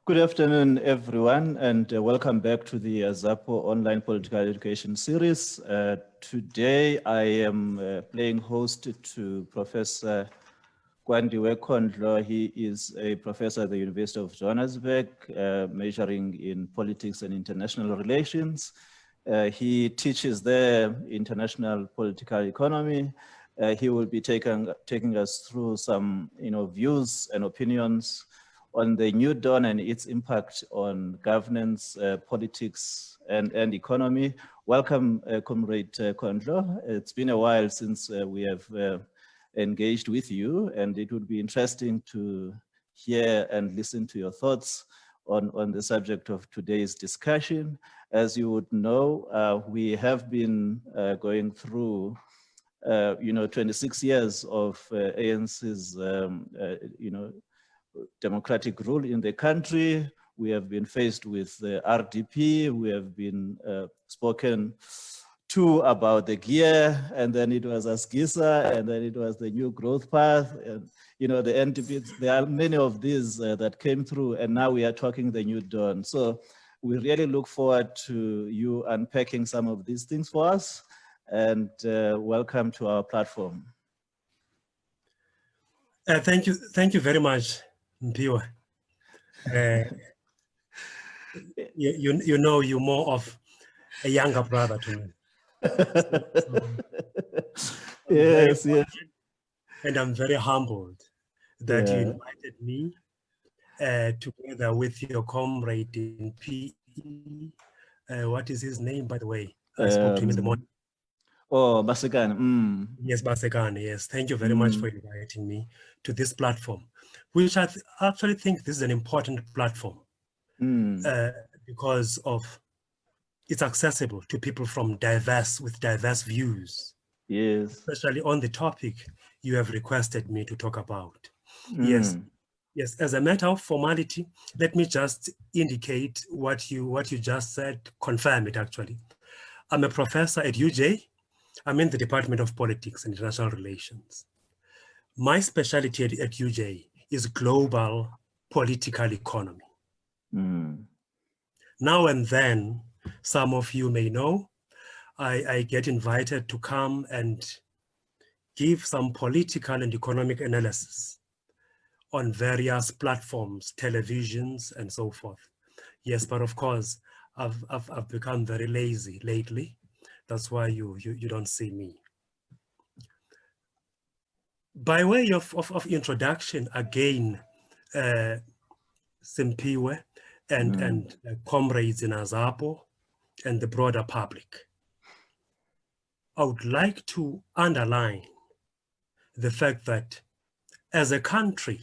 Good afternoon, everyone, and welcome back to the AZAPO online political education series. Today, I am playing host to Professor Kwandiwe Kondlo. He is a professor at the University of Johannesburg, majoring in politics and international relations. He teaches there international political economy. He will be taking us through some views and opinions on the new dawn and its impact on governance, politics, and economy. Welcome, Comrade Kondlo. It's been a while since we have engaged with you, and it would be interesting to hear and listen to your thoughts on the subject of today's discussion. As you would know, we have been going through 26 years of ANC's democratic rule in the country. We have been faced with the RDP. We have been spoken to about the gear, and then it was Asgisa, and then it was the new growth path, and the NDP. There are many of these that came through, and now we are talking the new dawn. So we really look forward to you unpacking some of these things for us, and welcome to our platform. Thank you very much, Mpiwa. You know, you're more of a younger brother to me. Yes. And I'm very humbled that you invited me together with your comrade in PE. What is his name, by the way? I spoke to him in the morning. Oh, Basekane. Yes, Basekane, yes. Thank you very much for inviting me to this platform, which I actually think this is an important platform because of it's accessible to people from with diverse views. Yes. Especially on the topic you have requested me to talk about. Yes. As a matter of formality, let me just indicate what you just said, confirm it actually. I'm a professor at UJ. I'm in the Department of Politics and International Relations. My specialty at UJ is global political economy. Now and then, some of you may know, I get invited to come and give some political and economic analysis on various platforms, televisions, and so forth. Yes, but of course, I've become very lazy lately. That's why you don't see me. By way of introduction, again, Simpiwe and comrades in AZAPO and the broader public, I would like to underline the fact that as a country,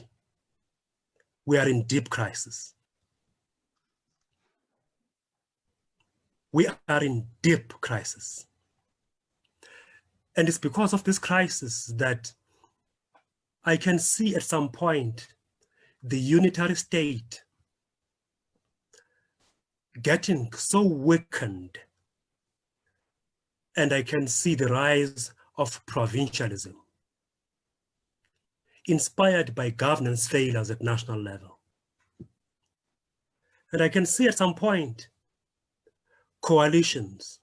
we are in deep crisis. We are in deep crisis. And it's because of this crisis that I can see at some point the unitary state getting so weakened, and I can see the rise of provincialism inspired by governance failures at national level. And I can see at some point coalitions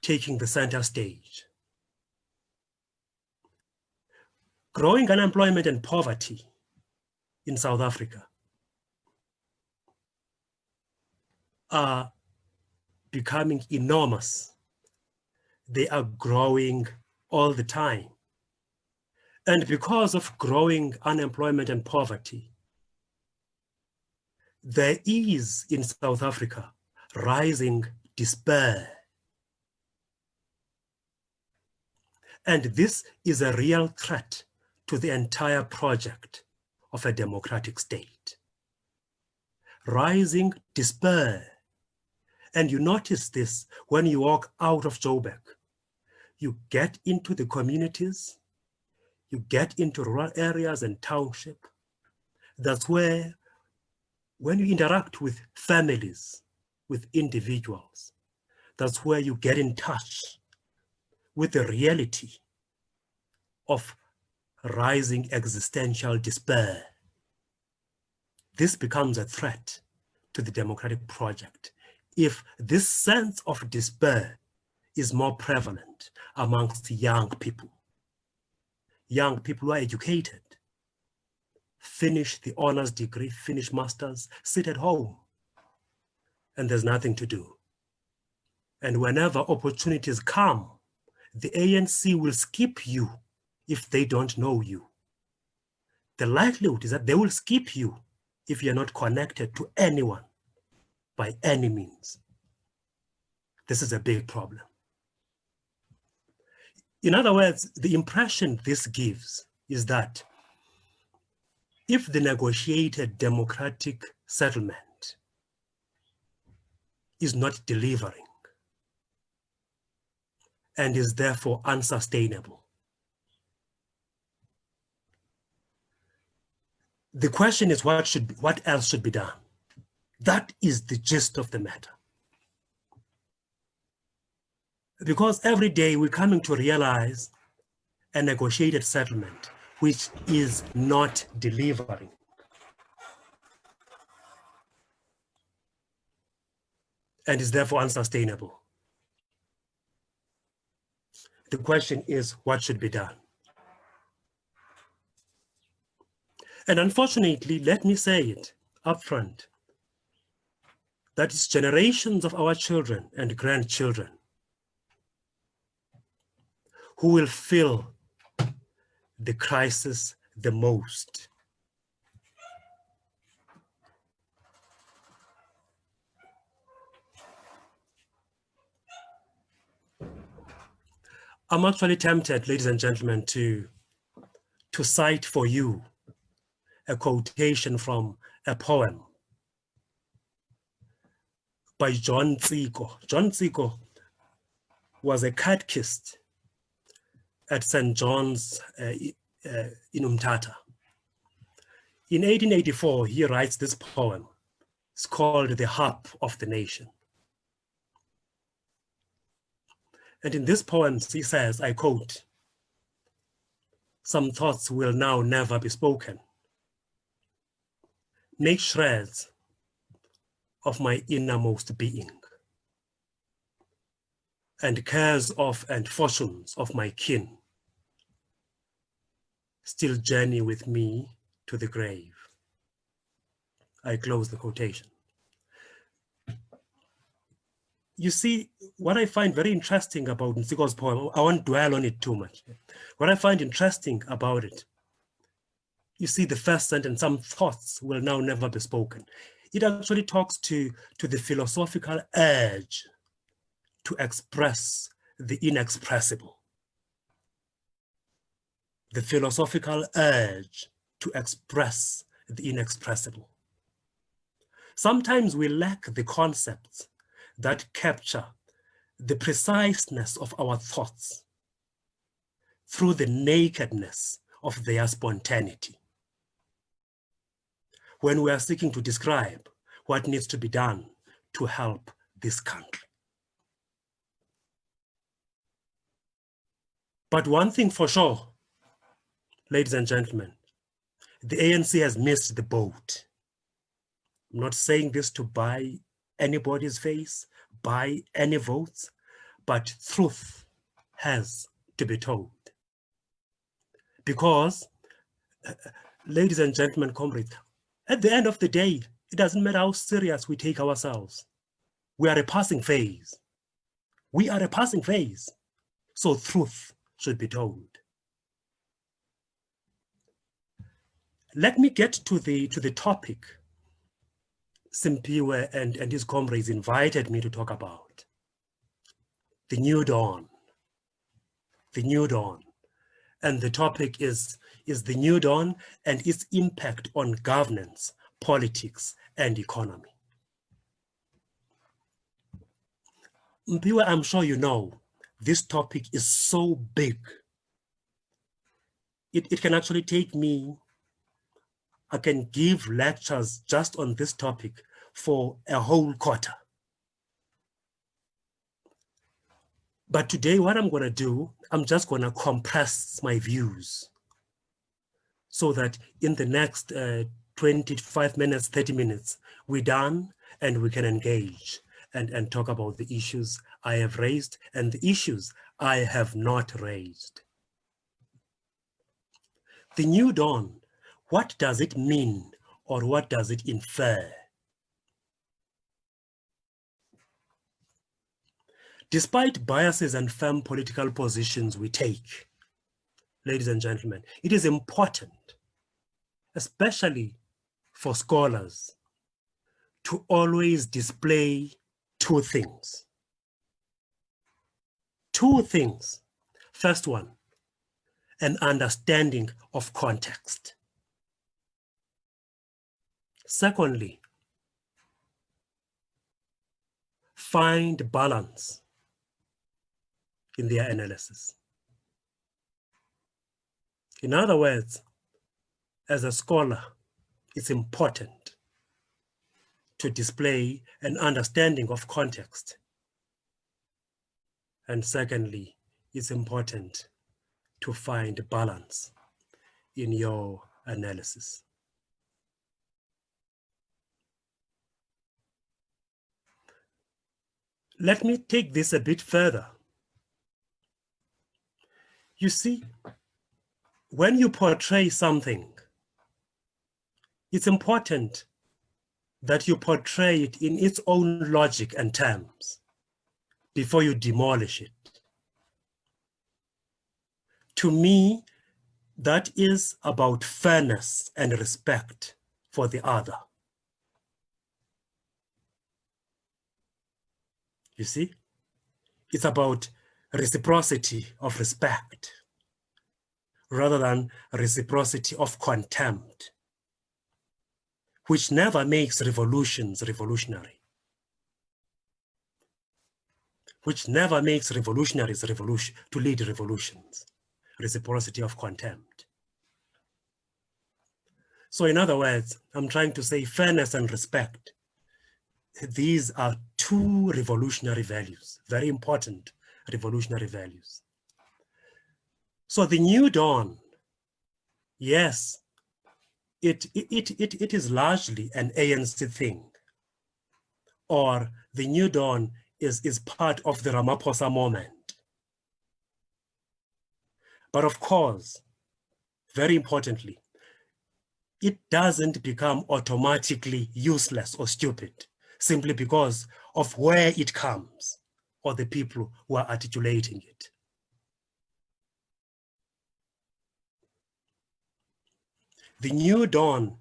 taking the center stage. Growing unemployment and poverty in South Africa are becoming enormous. They are growing all the time. And because of growing unemployment and poverty, there is in South Africa rising despair. And this is a real threat to the entire project of a democratic state. Rising despair. And you notice this when you walk out of Joburg. You get into the communities, you get into rural areas and township. That's where, when you interact with families, with individuals, that's where you get in touch with the reality of rising existential despair. this becomes a threat to the democratic project if this sense of despair is more prevalent amongst young people. Young people who are educated, finish the honors degree, finish masters, sit at home, and there's nothing to do. And whenever opportunities come, the ANC will skip you if they don't know you. The likelihood is that they will skip you if you're not connected to anyone by any means. This is a big problem. In other words, the impression this gives is that if the negotiated democratic settlement is not delivering and is therefore unsustainable, the question is what else should be done? That is the gist of the matter. Because every day we're coming to realize a negotiated settlement which is not delivering. And is therefore unsustainable. The question is, what should be done? And unfortunately, let me say it up front, that it's generations of our children and grandchildren who will feel the crisis the most. I'm actually tempted, ladies and gentlemen, to cite for you a quotation from a poem by John Tsiko. John Tsiko was a catechist at St. John's in Umtata. In 1884, he writes this poem. It's called The Harp of the Nation. And in this poem, he says, I quote, "Some thoughts will now never be spoken. Make shreds of my innermost being, and cares of and fortunes of my kin still journey with me to the grave." I close the quotation. You see, what I find very interesting about Nsiko's poem, I won't dwell on it too much. What I find interesting about it, you see the first sentence, some thoughts will now never be spoken. It actually talks to the philosophical urge to express the inexpressible. The philosophical urge to express the inexpressible. Sometimes we lack the concepts that capture the preciseness of our thoughts through the nakedness of their spontaneity. When we are seeking to describe what needs to be done to help this country. But one thing for sure, ladies and gentlemen, the ANC has missed the boat. I'm not saying this to buy anybody's face, buy any votes, but truth has to be told. Because, ladies and gentlemen, comrades, at the end of the day, it doesn't matter how serious we take ourselves. We are a passing phase. We are a passing phase. So truth should be told. Let me get to the topic Simpiwe and his comrades invited me to talk about. The new dawn. The new dawn. And the topic is the new dawn and its impact on governance, politics, and economy. Mpiwe, I'm sure you know, this topic is so big. It can actually take me, I can give lectures just on this topic for a whole quarter. But today, what I'm going to do, I'm just going to compress my views so that in the next 25 minutes, 30 minutes, we're done and we can engage and talk about the issues I have raised and the issues I have not raised. The new dawn, what does it mean or what does it infer? Despite biases and firm political positions we take, ladies and gentlemen, it is important, especially for scholars, to always display two things. Two things. First one, an understanding of context. Secondly, find balance in their analysis. In other words, as a scholar, it's important to display an understanding of context. And secondly, it's important to find balance in your analysis. Let me take this a bit further. You see, when you portray something, it's important that you portray it in its own logic and terms before you demolish it. To me, that is about fairness and respect for the other. You see, it's about reciprocity of respect rather than reciprocity of contempt, which never makes revolutions revolutionary, which never makes revolutionaries to lead revolutions, reciprocity of contempt. So in other words, I'm trying to say fairness and respect. These are two revolutionary values, very important revolutionary values. So the new dawn, yes, it is largely an ANC thing, or the new dawn is part of the Ramaphosa moment. But of course, very importantly, it doesn't become automatically useless or stupid simply because of where it comes or the people who are articulating it. The new dawn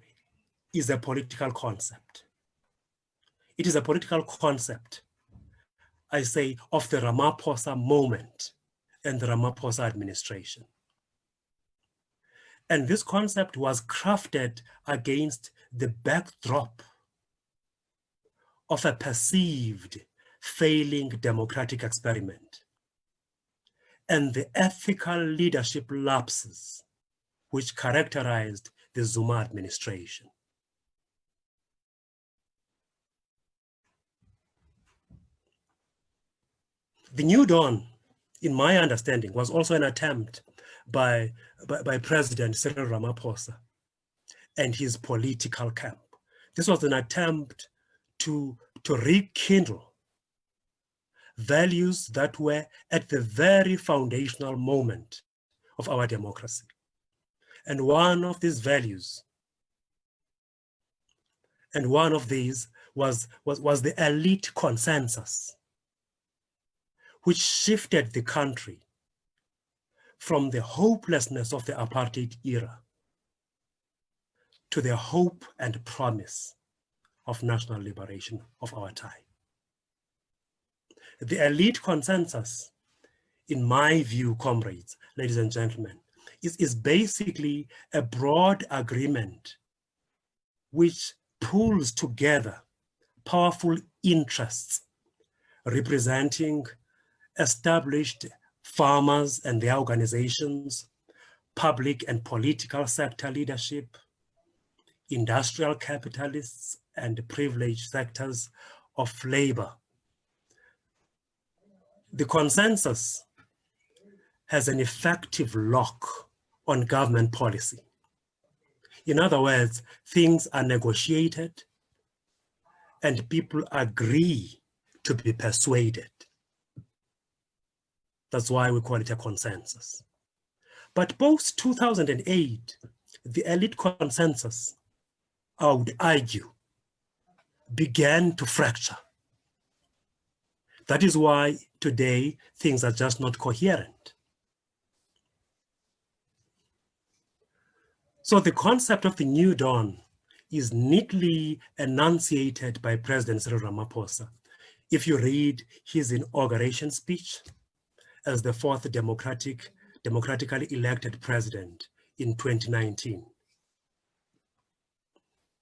is a political concept. It is a political concept, I say, of the Ramaphosa moment and the Ramaphosa administration. And this concept was crafted against the backdrop of a perceived failing democratic experiment and the ethical leadership lapses which characterized the Zuma administration. The new dawn, in my understanding, was also an attempt by President Cyril Ramaphosa and his political camp. This was an attempt to rekindle values that were at the very foundational moment of our democracy. And one of these values, and one of these was the elite consensus, which shifted the country from the hopelessness of the apartheid era to the hope and promise of national liberation of our time. The elite consensus, in my view, comrades, ladies and gentlemen, is basically a broad agreement which pulls together powerful interests representing established farmers and their organizations, public and political sector leadership, industrial capitalists and privileged sectors of labor. The consensus has an effective lock on government policy. In other words, things are negotiated and people agree to be persuaded. That's why we call it a consensus. But post 2008, the elite consensus, I would argue, began to fracture. That is why today things are just not coherent. So the concept of the new dawn is neatly enunciated by President Cyril Ramaphosa. If you read his inauguration speech as the fourth democratically elected president in 2019.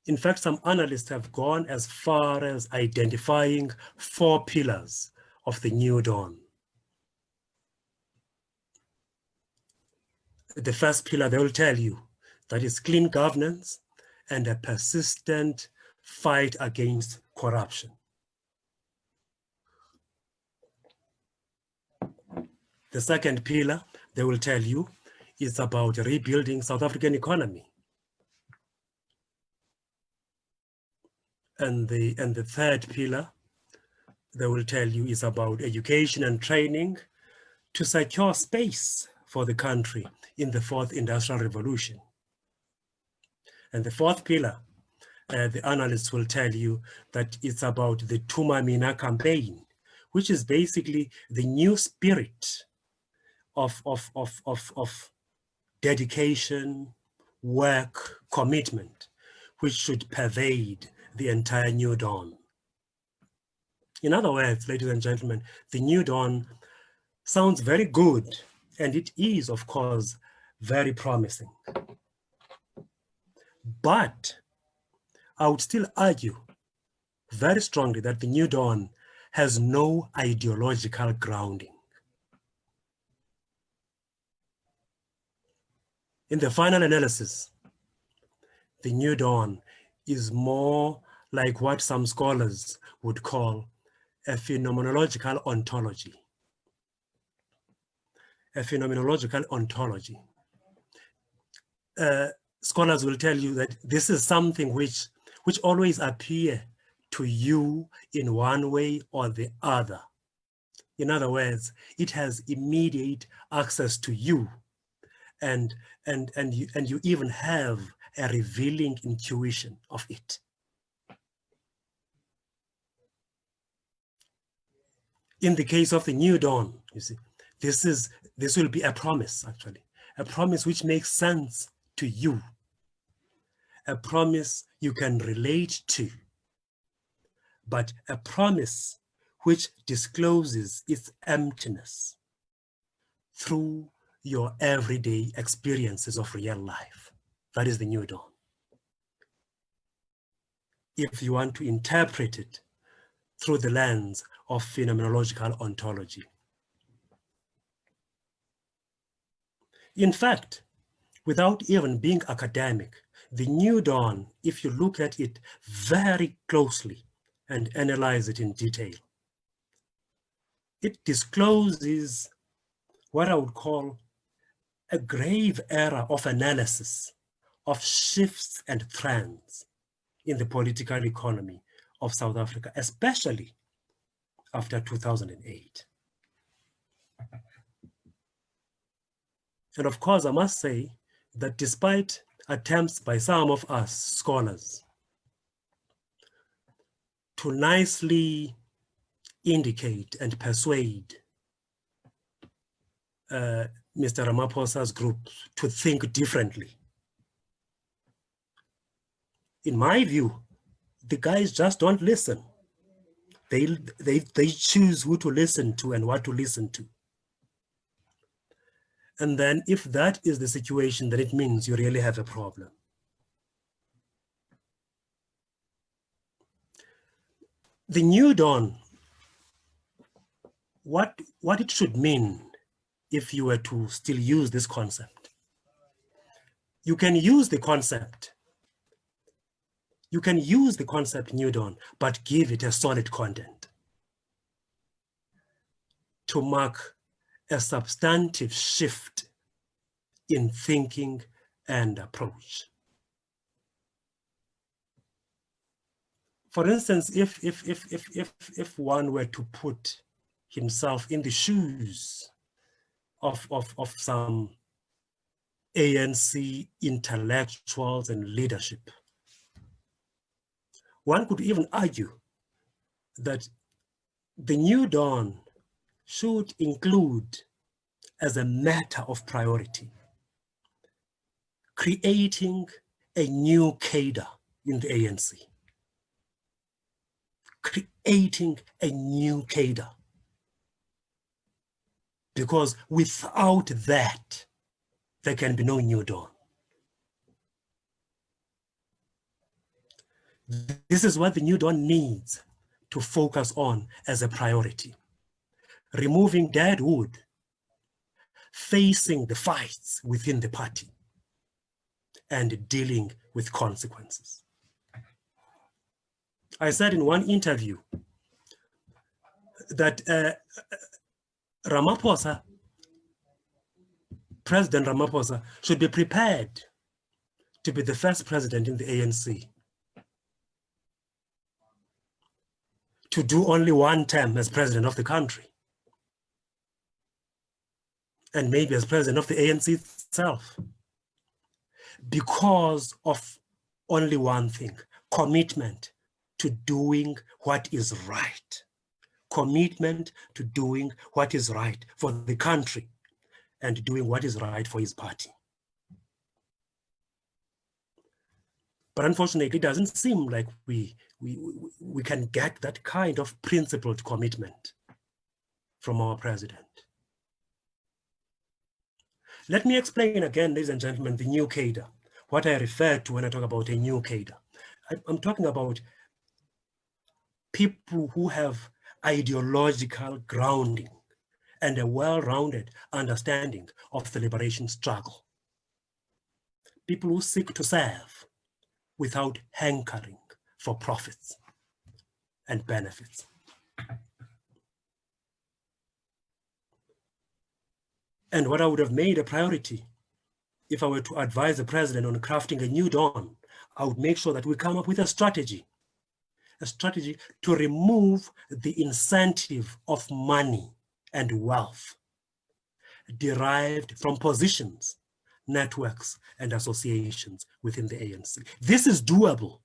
In fact, some analysts have gone as far as identifying 4 pillars of the new dawn. The first pillar, they will tell you, that is clean governance and a persistent fight against corruption. The second pillar, they will tell you, is about rebuilding South African economy. And the third pillar, they will tell you, is about education and training to secure space for the country in the fourth industrial revolution. And the fourth pillar, the analysts will tell you that it's about the Tuma Mina campaign, which is basically the new spirit of dedication, work, commitment, which should pervade the entire new dawn. In other words, ladies and gentlemen, the new dawn sounds very good, and it is, of course, very promising. But I would still argue very strongly that the new dawn has no ideological grounding. In the final analysis, the new dawn is more like what some scholars would call a phenomenological ontology. A phenomenological ontology. Scholars will tell you that this is something which always appear to you in one way or the other. In other words, it has immediate access to you, and you even have a revealing intuition of it. In the case of the new dawn, you see, this will be a promise, actually, a promise which makes sense to you, a promise you can relate to, but a promise which discloses its emptiness through your everyday experiences of real life. That is the new dawn. If you want to interpret it through the lens of phenomenological ontology. In fact, without even being academic, the new dawn, if you look at it very closely and analyze it in detail, it discloses what I would call a grave error of analysis of shifts and trends in the political economy of South Africa, especially after 2008. And of course, I must say that despite attempts by some of us scholars to nicely indicate and persuade Mr. Ramaphosa's group to think differently, in my view, the guys just don't listen. They choose who to listen to and what to listen to. And then if that is the situation, then it means you really have a problem. The new dawn, what it should mean if you were to still use this concept. You can use the concept. You can use the concept new dawn, but give it a solid content to mark a substantive shift in thinking and approach. For instance, if one were to put himself in the shoes of some ANC intellectuals and leadership, one could even argue that the new dawn should include, as a matter of priority, creating a new cadre in the ANC. Creating a new cadre. Because without that, there can be no new dawn. This is what the new dawn needs to focus on as a priority. Removing deadwood, facing the fights within the party, and dealing with consequences. I said in one interview that Ramaphosa, President Ramaphosa, should be prepared to be the first president in the ANC to do only one term as president of the country, and maybe as president of the ANC itself, because of only one thing: commitment to doing what is right. Commitment to doing what is right for the country and doing what is right for his party. But unfortunately, it doesn't seem like we can get that kind of principled commitment from our president. Let me explain again, ladies and gentlemen, the new cadre, what I refer to when I talk about a new cadre. I'm talking about people who have ideological grounding and a well-rounded understanding of the liberation struggle. People who seek to serve without hankering for profits and benefits. And what I would have made a priority if I were to advise the president on crafting a new dawn, I would make sure that we come up with a strategy to remove the incentive of money and wealth derived from positions, networks, and associations within the ANC. This is doable.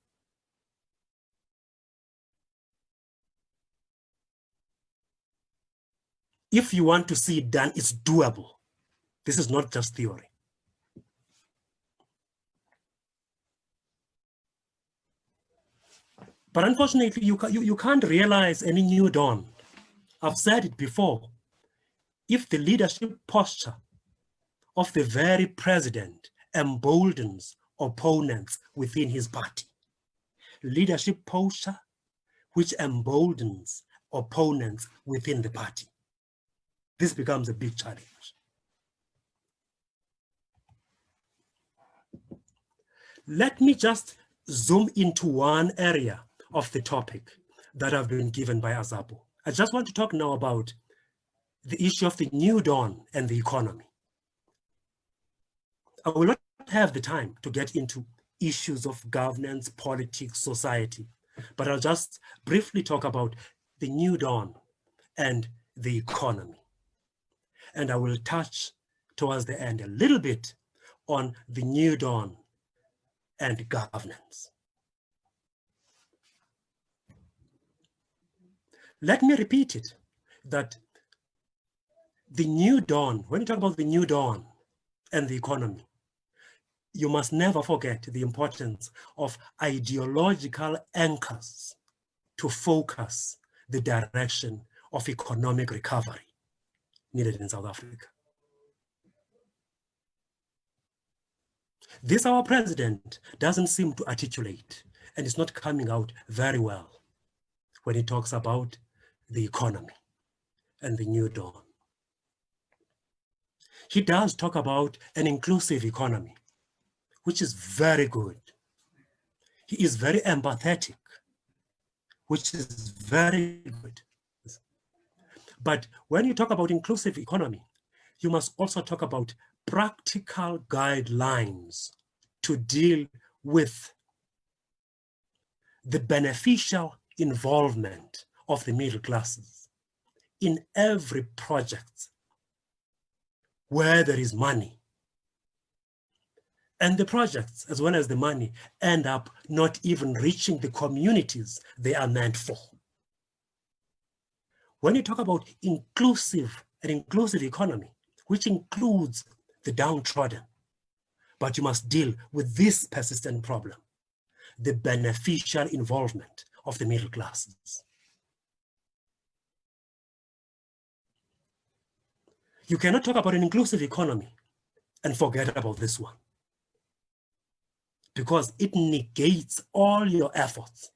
If you want to see it done, it's doable. This is not just theory. But unfortunately, you can't realize any new dawn. I've said it before. If the leadership posture of the very president emboldens opponents within his party, leadership posture which emboldens opponents within the party, this becomes a big challenge. Let me just zoom into one area of the topic that have been given by AZAPO. I just want to talk now about the issue of the new dawn and the economy. I will not have the time to get into issues of governance, politics, society, but I'll just briefly talk about the new dawn and the economy. And I will touch towards the end a little bit on the new dawn and governance. Let me repeat it, that the new dawn, when you talk about the new dawn and the economy, you must never forget the importance of ideological anchors to focus the direction of economic recovery needed in South Africa. This our president doesn't seem to articulate, and it's not coming out very well when he talks about the economy and the new dawn. He does talk about an inclusive economy, which is very good. He is very empathetic, which is very good. But when you talk about inclusive economy, you must also talk about practical guidelines to deal with the beneficial involvement of the middle classes in every project where there is money. And the projects, as well as the money, end up not even reaching the communities they are meant for. When you talk about an inclusive economy, which includes the downtrodden, but you must deal with this persistent problem, the beneficial involvement of the middle classes. You cannot talk about an inclusive economy and forget about this one, because it negates all your efforts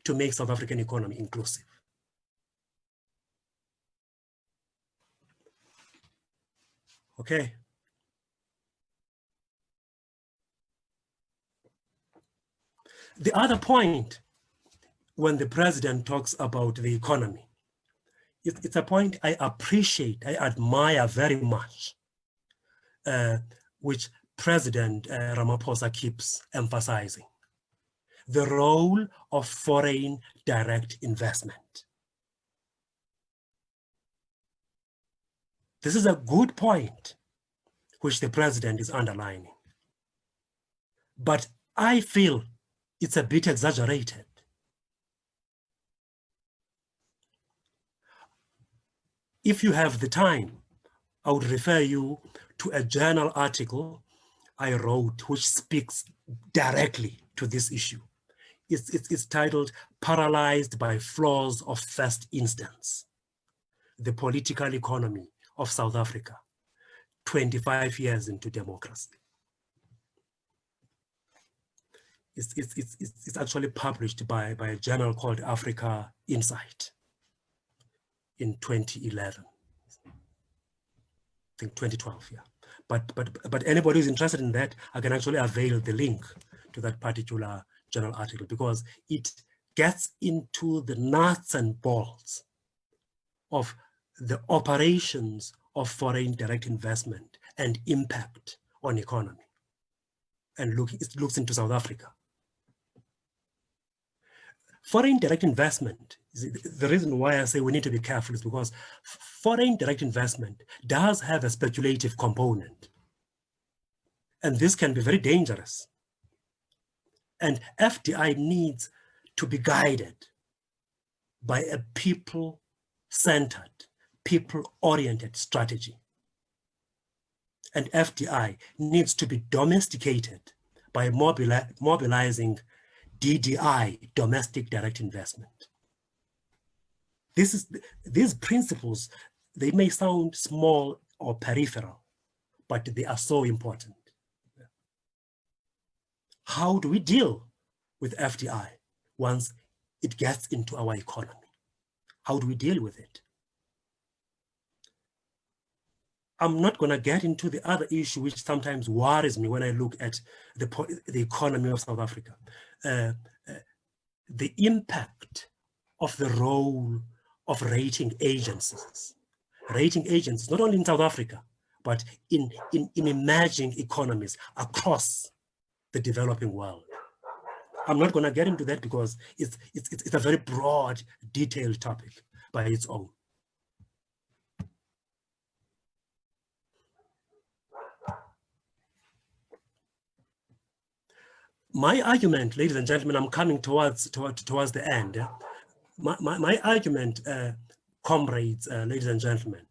to make South African economy inclusive. Okay. The other point, when the president talks about the economy, it's a point I appreciate, I admire very much, which President Ramaphosa keeps emphasizing: the role of foreign direct investment. This is a good point, which the president is underlining. But I feel it's a bit exaggerated. If you have the time, I would refer you to a journal article I wrote which speaks directly to this issue. It's titled "Paralyzed by Flaws of First Instance: The Political Economy of South Africa, 25 years into democracy." It's actually published by a journal called Africa Insight in 2011. I think 2012, yeah. But anybody who's interested in that, I can actually avail the link to that particular journal article, because it gets into the nuts and bolts of the operations of foreign direct investment and impact on economy. And it looks into South Africa. Foreign direct investment, the reason why I say we need to be careful is because foreign direct investment does have a speculative component. And this can be very dangerous. And FDI needs to be guided by a people-centered, people-oriented strategy. And FDI needs to be domesticated by mobilizing DDI, domestic direct investment. These principles, they may sound small or peripheral, but they are so important. How do we deal with FDI once it gets into our economy? How do we deal with it? I'm not going to get into the other issue which sometimes worries me when I look at the economy of South Africa. The impact of the role of rating agencies. Rating agencies, not only in South Africa, but in emerging economies across the developing world. I'm not going to get into that because it's a very broad, detailed topic by its own. My argument, ladies and gentlemen, I'm coming towards the end. My argument, comrades, ladies and gentlemen,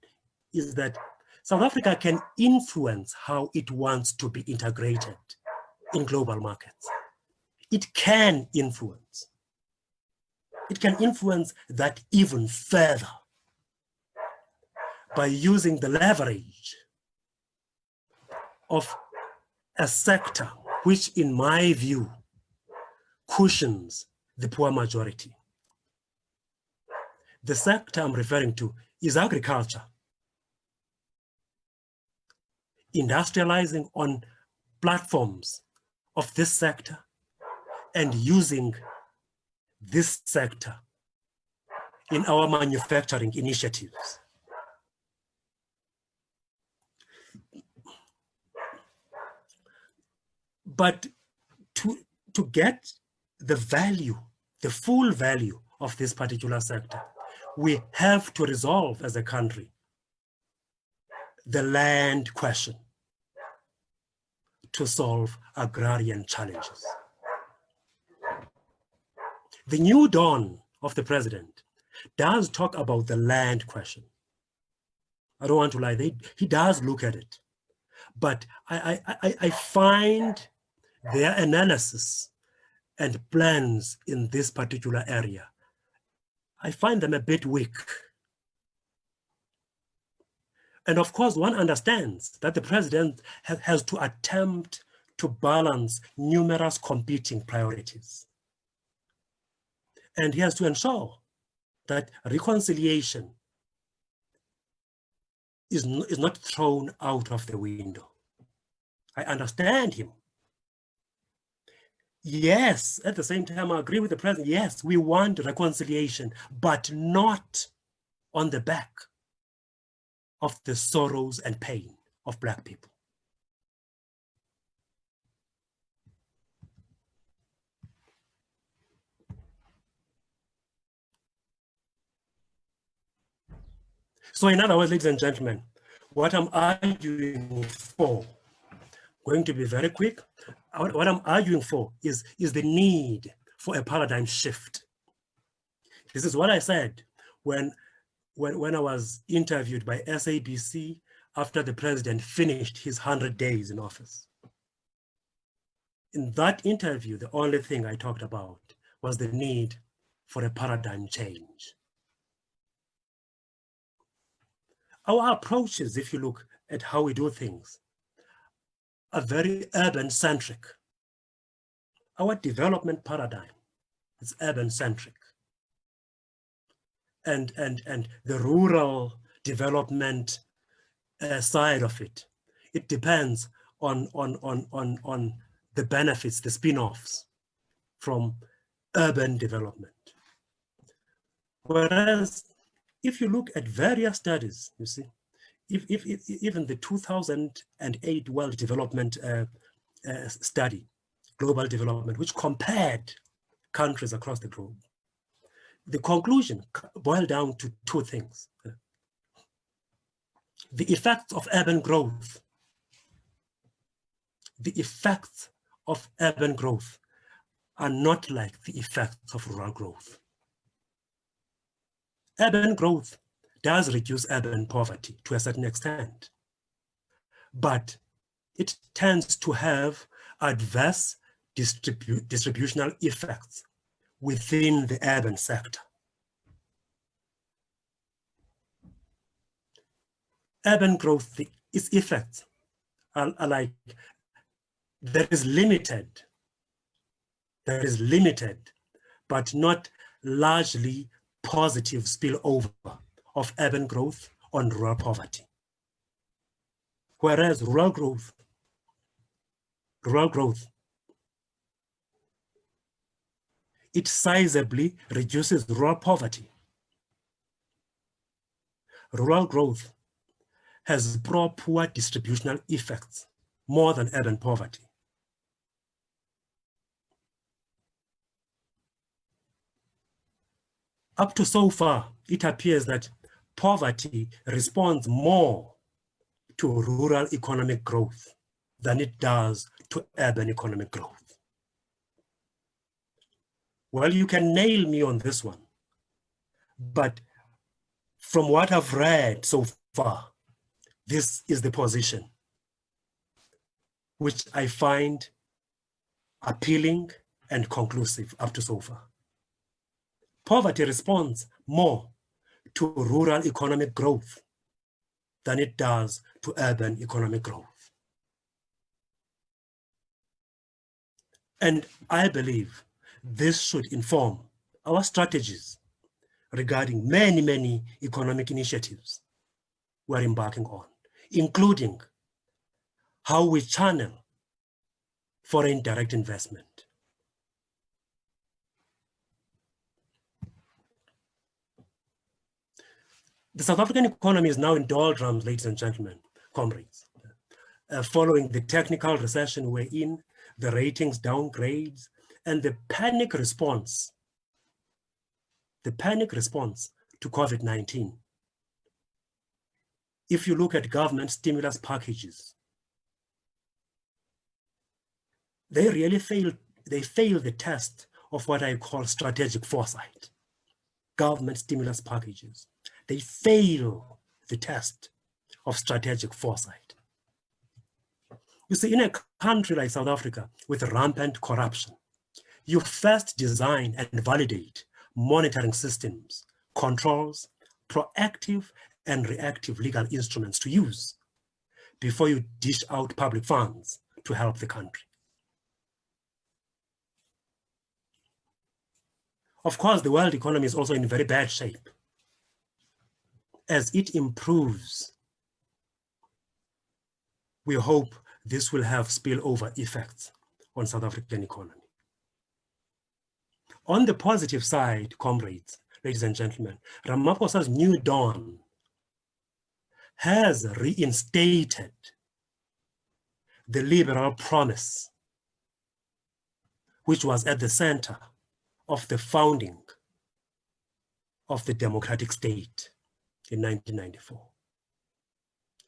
is that South Africa can influence how it wants to be integrated in global markets. It can influence. It can influence that even further by using the leverage of a sector which, in my view, cushions the poor majority. The sector I'm referring to is agriculture. Industrializing on platforms of this sector and using this sector in our manufacturing initiatives. But to get the value the full value of this particular sector, we have to resolve as a country the land question to solve agrarian challenges. The new dawn of the president does talk about the land question. I don't want to lie, he does look at it. But I find their analysis and plans in this particular area, I find them a bit weak. And of course, one understands that the president has to attempt to balance numerous competing priorities. And he has to ensure that reconciliation is not thrown out of the window. I understand him. Yes, at the same time, I agree with the president. Yes, we want reconciliation, but not on the back of the sorrows and pain of Black people. So in other words, ladies and gentlemen, what I'm arguing for, going to be very quick, what I'm arguing for is the need for a paradigm shift. This is what I said when I was interviewed by SABC after the president finished his 100 days in office. In that interview, the only thing I talked about was the need for a paradigm change. Our approaches, if you look at how we do things, are very urban-centric. Our development paradigm is urban-centric. And the rural development side of it, it depends on the benefits, the spin-offs from urban development. Whereas if you look at various studies, you see, even the 2008 World Development Study, Global Development, which compared countries across the globe, the conclusion boiled down to two things. The effects of urban growth. The effects of urban growth are not like the effects of rural growth. Urban growth does reduce urban poverty to a certain extent, but it tends to have adverse distributional effects within the urban sector. Urban growth, its effects are like, there is limited, but not largely positive spillover of urban growth on rural poverty. Whereas rural growth, it sizably reduces rural poverty. Rural growth has poor distributional effects more than urban poverty. Up to so far, it appears that poverty responds more to rural economic growth than it does to urban economic growth. Well, you can nail me on this one, but from what I've read so far, this is the position which I find appealing and conclusive up to so far. Poverty responds more to rural economic growth than it does to urban economic growth. And I believe this should inform our strategies regarding many economic initiatives we're embarking on, including how we channel foreign direct investment. The South African economy is now in doldrums, ladies and gentlemen, comrades. Following the technical recession we're in, the ratings downgrades, and the panic response the panic response to COVID-19. If you look at government stimulus packages, they really fail the test of what I call strategic foresight. Government stimulus packages, they fail the test of strategic foresight. You see, in a country like South Africa with rampant corruption, you first design and validate monitoring systems, controls, proactive and reactive legal instruments to use before you dish out public funds to help the country. Of course, the world economy is also in very bad shape. As it improves, we hope this will have spillover effects on South African economy. On the positive side, comrades, ladies and gentlemen, Ramaphosa's new dawn has reinstated the liberal promise, which was at the center of the founding of the democratic state in 1994.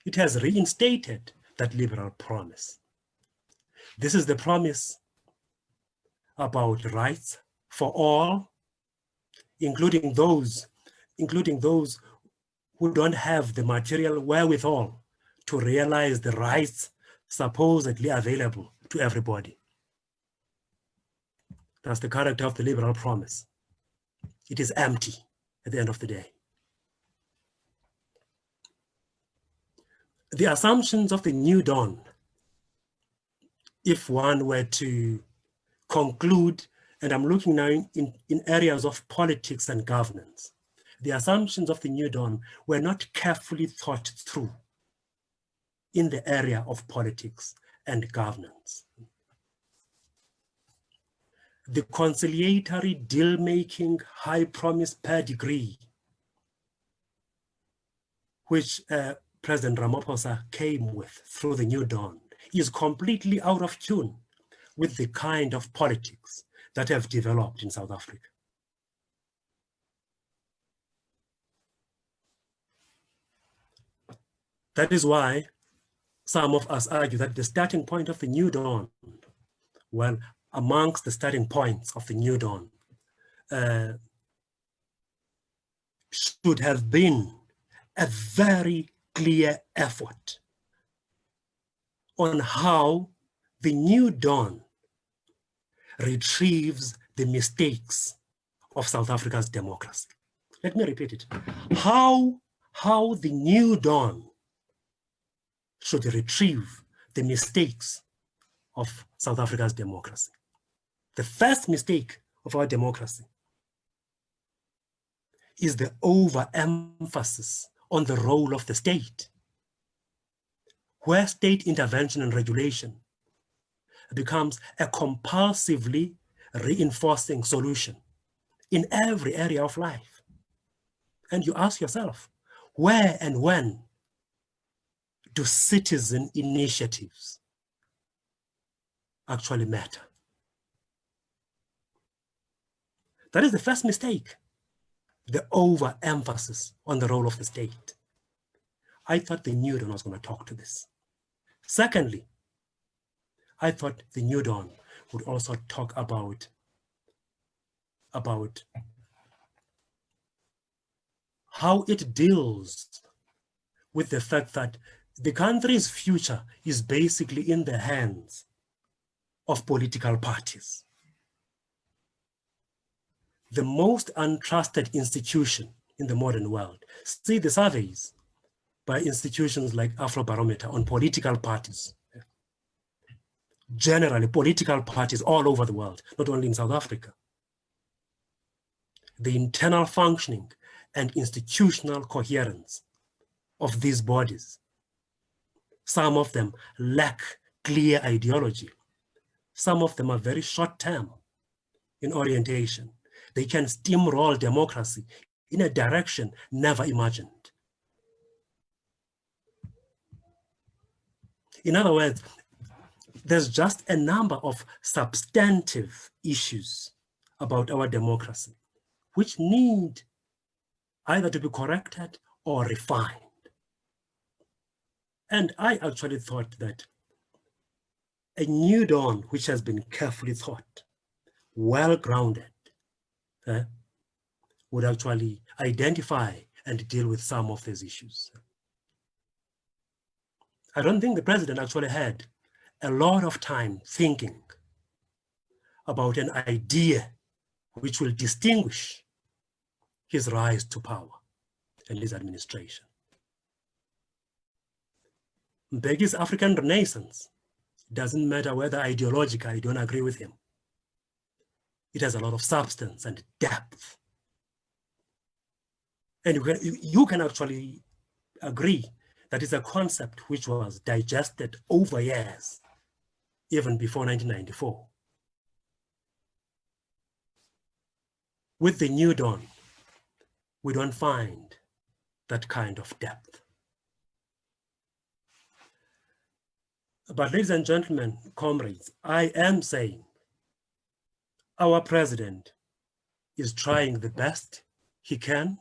It has reinstated that liberal promise. This is the promise about rights for all, including those who don't have the material wherewithal to realize the rights supposedly available to everybody. That's the character of the liberal promise. It is empty at the end of the day. The assumptions of the new dawn, if one were to conclude, and I'm looking now in areas of politics and governance, the assumptions of the new dawn were not carefully thought through in the area of politics and governance. The conciliatory, deal-making, high-promise pedigree, which President Ramaphosa came with through the new dawn, is completely out of tune with the kind of politics that have developed in South Africa. That is why some of us argue that the starting point of the new dawn, well, amongst the starting points of the new dawn, should have been a very clear effort on how the new dawn retrieves the mistakes of South Africa's democracy. Let me repeat it. How the new dawn should retrieve the mistakes of South Africa's democracy. The first mistake of our democracy is the overemphasis on the role of the state, where state intervention and regulation becomes a compulsively reinforcing solution in every area of life. And you ask yourself, where and when do citizen initiatives actually matter? That is the first mistake, the overemphasis on the role of the state. I thought the new dawn was going to talk to this. Secondly, I thought the new dawn would also talk about how it deals with the fact that the country's future is basically in the hands of political parties. The most untrusted institution in the modern world. See the surveys by institutions like Afrobarometer on political parties. Generally, political parties all over the world, not only in South Africa. The internal functioning and institutional coherence of these bodies. Some of them lack clear ideology. Some of them are very short-term in orientation. They can steamroll democracy in a direction never imagined. In other words, there's just a number of substantive issues about our democracy which need either to be corrected or refined. And I actually thought that a new dawn, which has been carefully thought, well-grounded, would actually identify and deal with some of these issues. I don't think the president actually had a lot of time thinking about an idea which will distinguish his rise to power and his administration. Mbeki's African Renaissance doesn't matter whether ideologically I don't agree with him. It has a lot of substance and depth. And you can actually agree that it's a concept which was digested over years, even before 1994. With the new dawn, we don't find that kind of depth. But ladies and gentlemen, comrades, I am saying our president is trying the best he can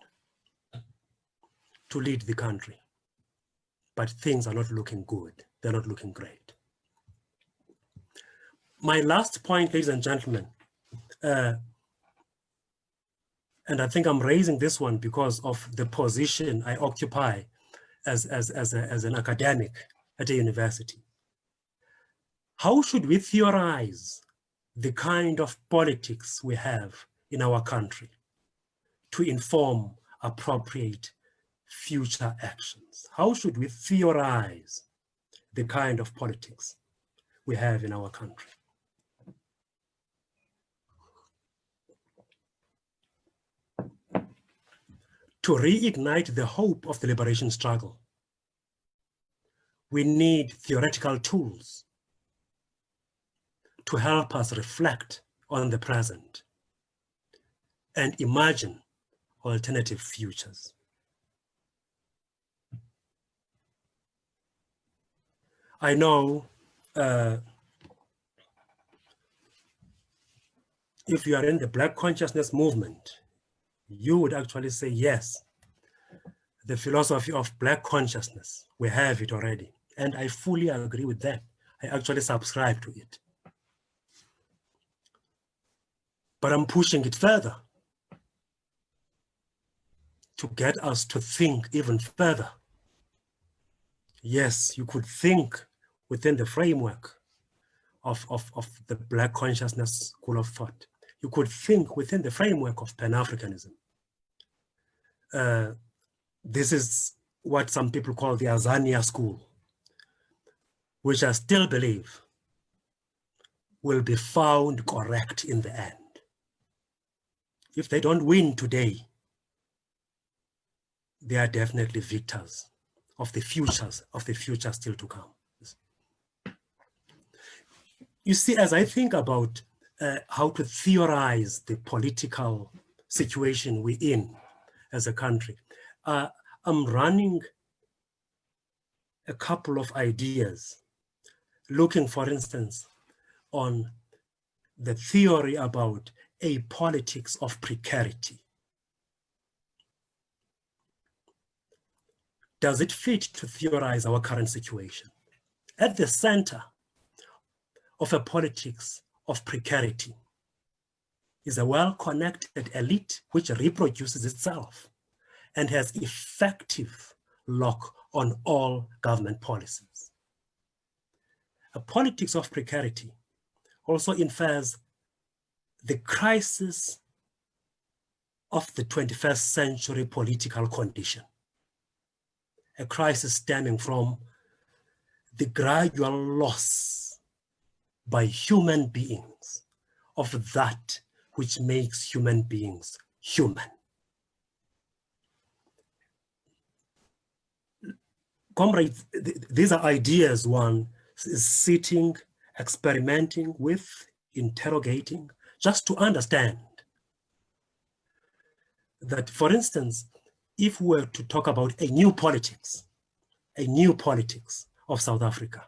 to lead the country, but things are not looking good. They're not looking great. My last point, ladies and gentlemen, and I think I'm raising this one because of the position I occupy as an academic at a university. How should we theorize the kind of politics we have in our country to inform appropriate future actions? How should we theorize the kind of politics we have in our country? To reignite the hope of the liberation struggle, we need theoretical tools to help us reflect on the present and imagine alternative futures. I know if you are in the Black consciousness movement, you would actually say, yes, the philosophy of Black consciousness, we have it already. And I fully agree with that. I actually subscribe to it. But I'm pushing it further to get us to think even further. Yes, you could think within the framework of the Black consciousness school of thought. You could think within the framework of Pan-Africanism. This is what some people call the Azania school, which I still believe will be found correct in the end. If they don't win today, they are definitely victors of the future still to come. You see, as I think about how to theorize the political situation we're in as a country, I'm running a couple of ideas, looking, for instance, on the theory about a politics of precarity. Does it fit to theorize our current situation? At the center of a politics of precarity is a well-connected elite which reproduces itself and has effective lock on all government policies. A politics of precarity also infers the crisis of the 21st century political condition, a crisis stemming from the gradual loss by human beings of that which makes human beings human. Comrades, these are ideas one is sitting, experimenting with, interrogating, just to understand that, for instance, if we were to talk about a new politics of South Africa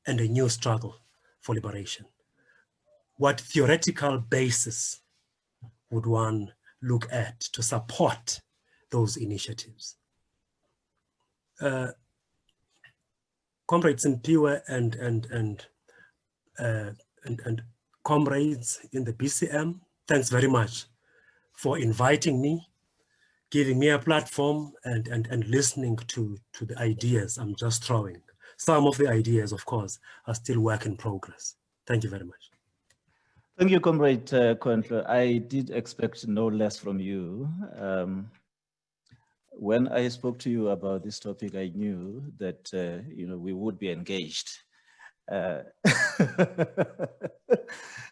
and a new struggle for liberation, what theoretical basis would one look at to support those initiatives. Comrades in Piwe and comrades in the BCM, thanks very much for inviting me, giving me a platform and listening to the ideas I'm just throwing. Some of the ideas, of course, are still work in progress. Thank you very much. Thank you, Comrade Kondlo. I did expect no less from you. When I spoke to you about this topic, I knew that we would be engaged.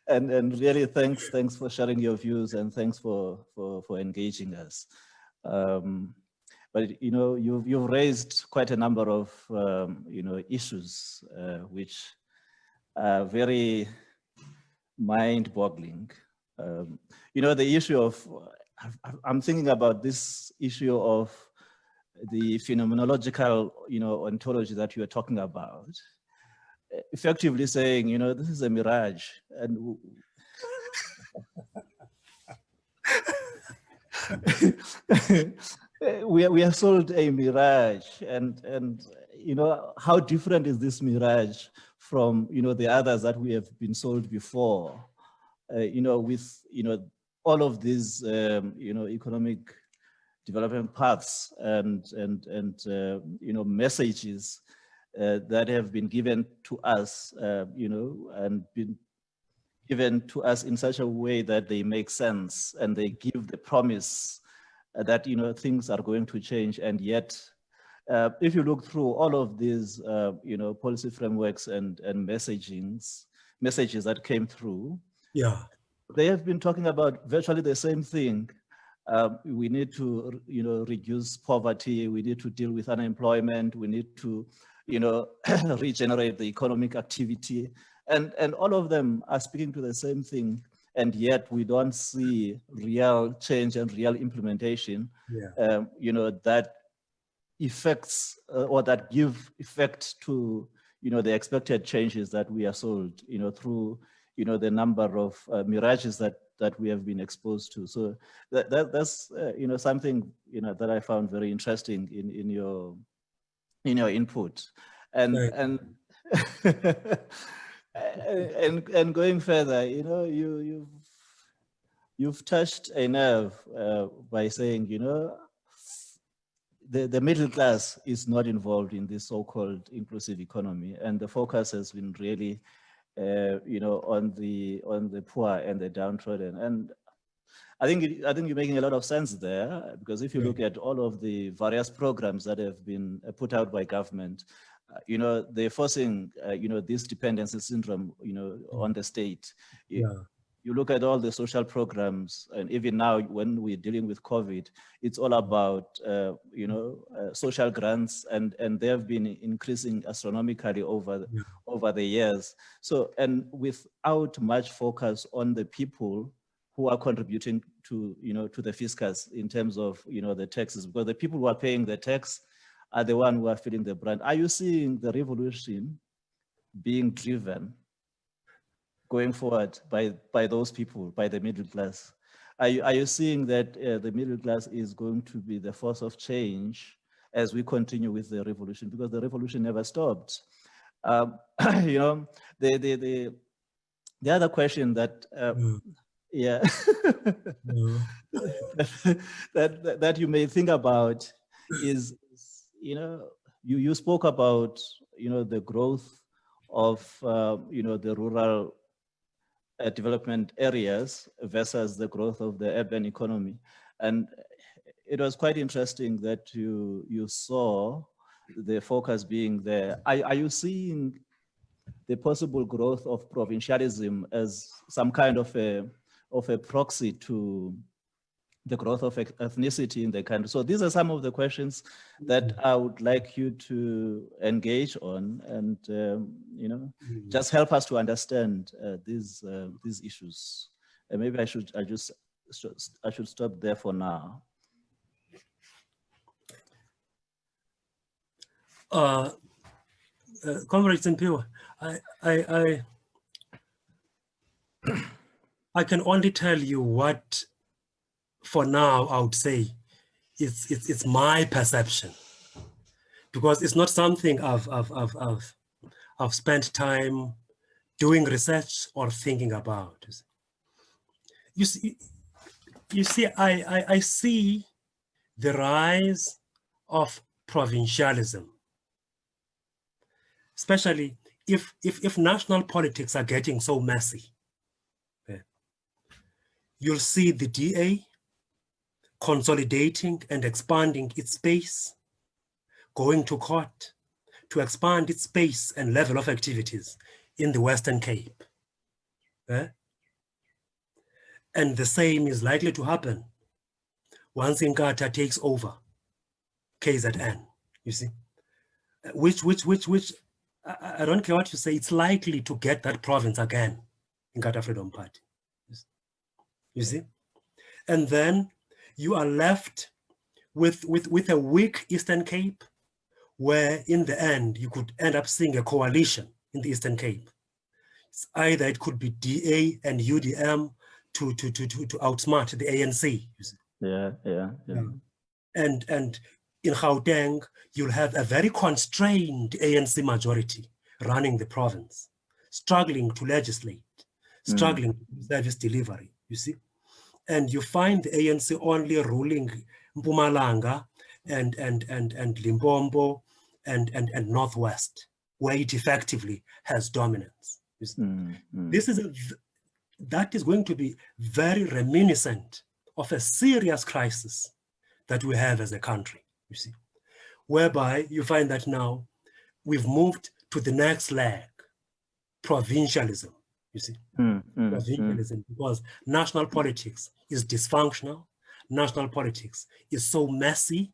And really thanks for sharing your views, and thanks for engaging us. But you've raised quite a number of issues which are very mind-boggling. The issue of, I'm thinking about this issue of the phenomenological ontology that you are talking about, effectively saying, this is a mirage, and we are sold a mirage, and how different is this mirage from the others that we have been sold before, with all of these economic development paths and messages that have been given to us, and been given to us in such a way that they make sense and they give the promise that things are going to change. And yet, if you look through all of these policy frameworks and messages that came through, yeah, they have been talking about virtually the same thing. We need to reduce poverty, we need to deal with unemployment, we need to regenerate the economic activity, and all of them are speaking to the same thing, and yet we don't see real change and real implementation, that effects or that give effect to the expected changes that we are sold through the number of mirages that we have been exposed to. So that's something that I found very interesting in your input, and and going further, you've touched a nerve by saying the middle class is not involved in this so-called inclusive economy, and the focus has been really on the poor and the downtrodden. And I think you're making a lot of sense there, because if you look at all of the various programs that have been put out by government, they're forcing this dependency syndrome on the state. You look at all the social programs, and even now when we're dealing with COVID, it's all about social grants, and they have been increasing astronomically over the years. So, and without much focus on the people who are contributing to to the fiscus in terms of the taxes, because the people who are paying the tax are the ones who are feeling the brunt. Are you seeing the revolution being driven going forward by those people, by the middle class? Are you seeing that the middle class is going to be the force of change as we continue with the revolution? Because the revolution never stopped. The other question that that you may think about is, you spoke about the growth of the rural development areas versus the growth of the urban economy, and it was quite interesting that you saw the focus being there. Are you seeing the possible growth of provincialism as some kind of a proxy to the growth of ethnicity in the country? So these are some of the questions that I would like you to engage on, and just help us to understand these issues. And maybe I should stop there for now. Comrades in Piwe, I can only tell you what for now, I would say it's my perception, because it's not something I've spent time doing research or thinking about. You see, I see the rise of provincialism, especially if national politics are getting so messy. You'll see the DA consolidating and expanding its space, going to court to expand its space and level of activities in the Western Cape. And the same is likely to happen once Inkatha takes over KZN, you see, which I don't care what you say, it's likely to get that province again, Inkatha Freedom Party, you see. And then you are left with a weak Eastern Cape, where in the end, you could end up seeing a coalition in the Eastern Cape. It's either it could be DA and UDM to outsmart the ANC. You see. Yeah. And in Gauteng, you'll have a very constrained ANC majority running the province, struggling to legislate, struggling to service delivery, you see. And you find the ANC only ruling Mpumalanga and Limpopo and Northwest, where it effectively has dominance. That is going to be very reminiscent of a serious crisis that we have as a country, you see, whereby you find that now we've moved to the next leg, provincialism, you see. Provincialism, because national politics is dysfunctional, national politics is so messy,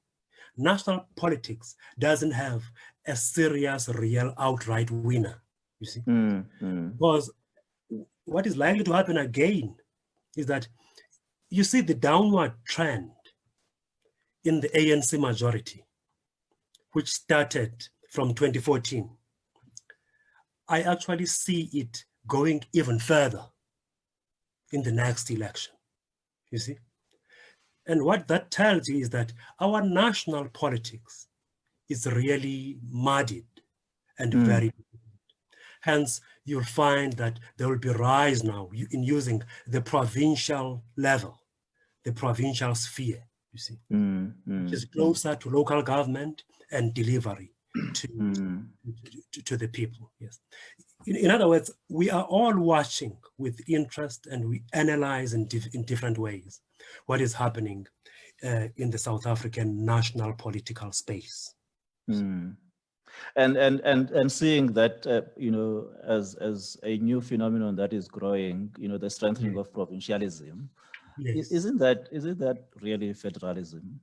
national politics doesn't have a serious, real, outright winner, you see. Because what is likely to happen again is that you see the downward trend in the ANC majority, which started from 2014. I actually see it going even further in the next election, you see. And what that tells you is that our national politics is really muddied and very difficult. Hence, you'll find that there will be a rise now in using the provincial level, the provincial sphere, you see, which is closer to local government and delivery to the people, yes. In other words, we are all watching with interest, and we analyze in different ways what is happening in the South African national political space. And seeing that, you know, as a new phenomenon that is growing, you know, the strengthening of provincialism, isn't that really federalism?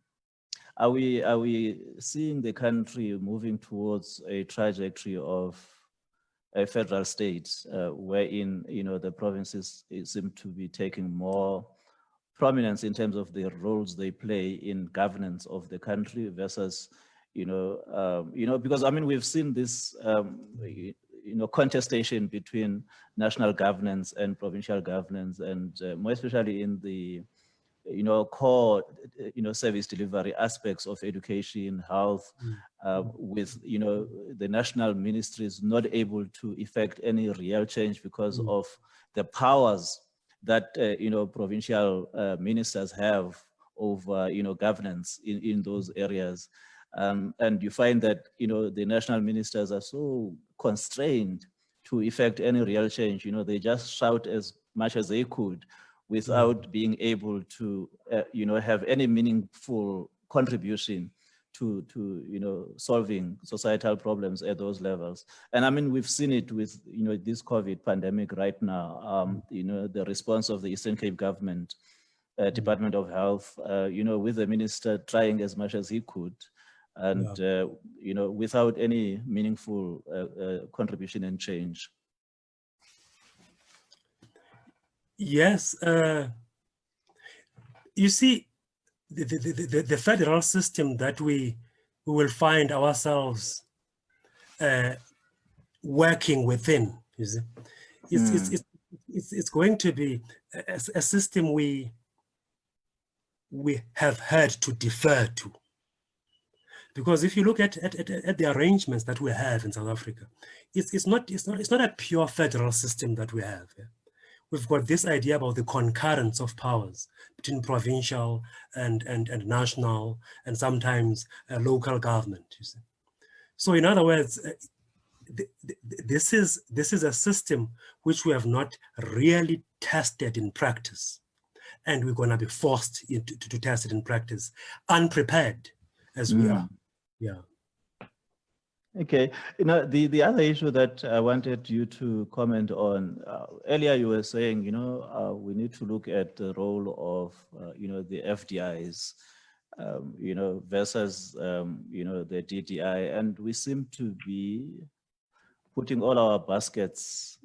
Are we seeing the country moving towards a trajectory of a federal state, wherein, you know, the provinces seem to be taking more prominence in terms of the roles they play in governance of the country versus, you know, because I mean, we've seen this, you know, contestation between national governance and provincial governance, and more especially in the, you know, core, you know, service delivery aspects of education, health, with, you know, the national ministries not able to effect any real change because of the powers that, you know, provincial ministers have over, you know, governance in those areas. And you find that, you know, the national ministers are so constrained to effect any real change. You know, they just shout as much as they could without being able to, you know, have any meaningful contribution to, you know, solving societal problems at those levels. And I mean, we've seen it with, you know, this COVID pandemic right now, you know, the response of the Eastern Cape government, Department of Health, you know, with the minister trying as much as he could, and, you know, without any meaningful contribution and change. Yes, you see, the federal system that we will find ourselves working within, you see, it's going to be a system we we have had to defer to. Because if you look at the arrangements that we have in South Africa, it's not a pure federal system that we have. Yeah? We've got this idea about the concurrence of powers between provincial and national and sometimes local government. You see. So in other words, this is a system which we have not really tested in practice, and we're going to be forced to test it in practice, unprepared as we are. Yeah. Okay. The other issue that I wanted you to comment on, earlier you were saying, we need to look at the role of, the FDIs, versus, the DDI, and we seem to be putting all our baskets,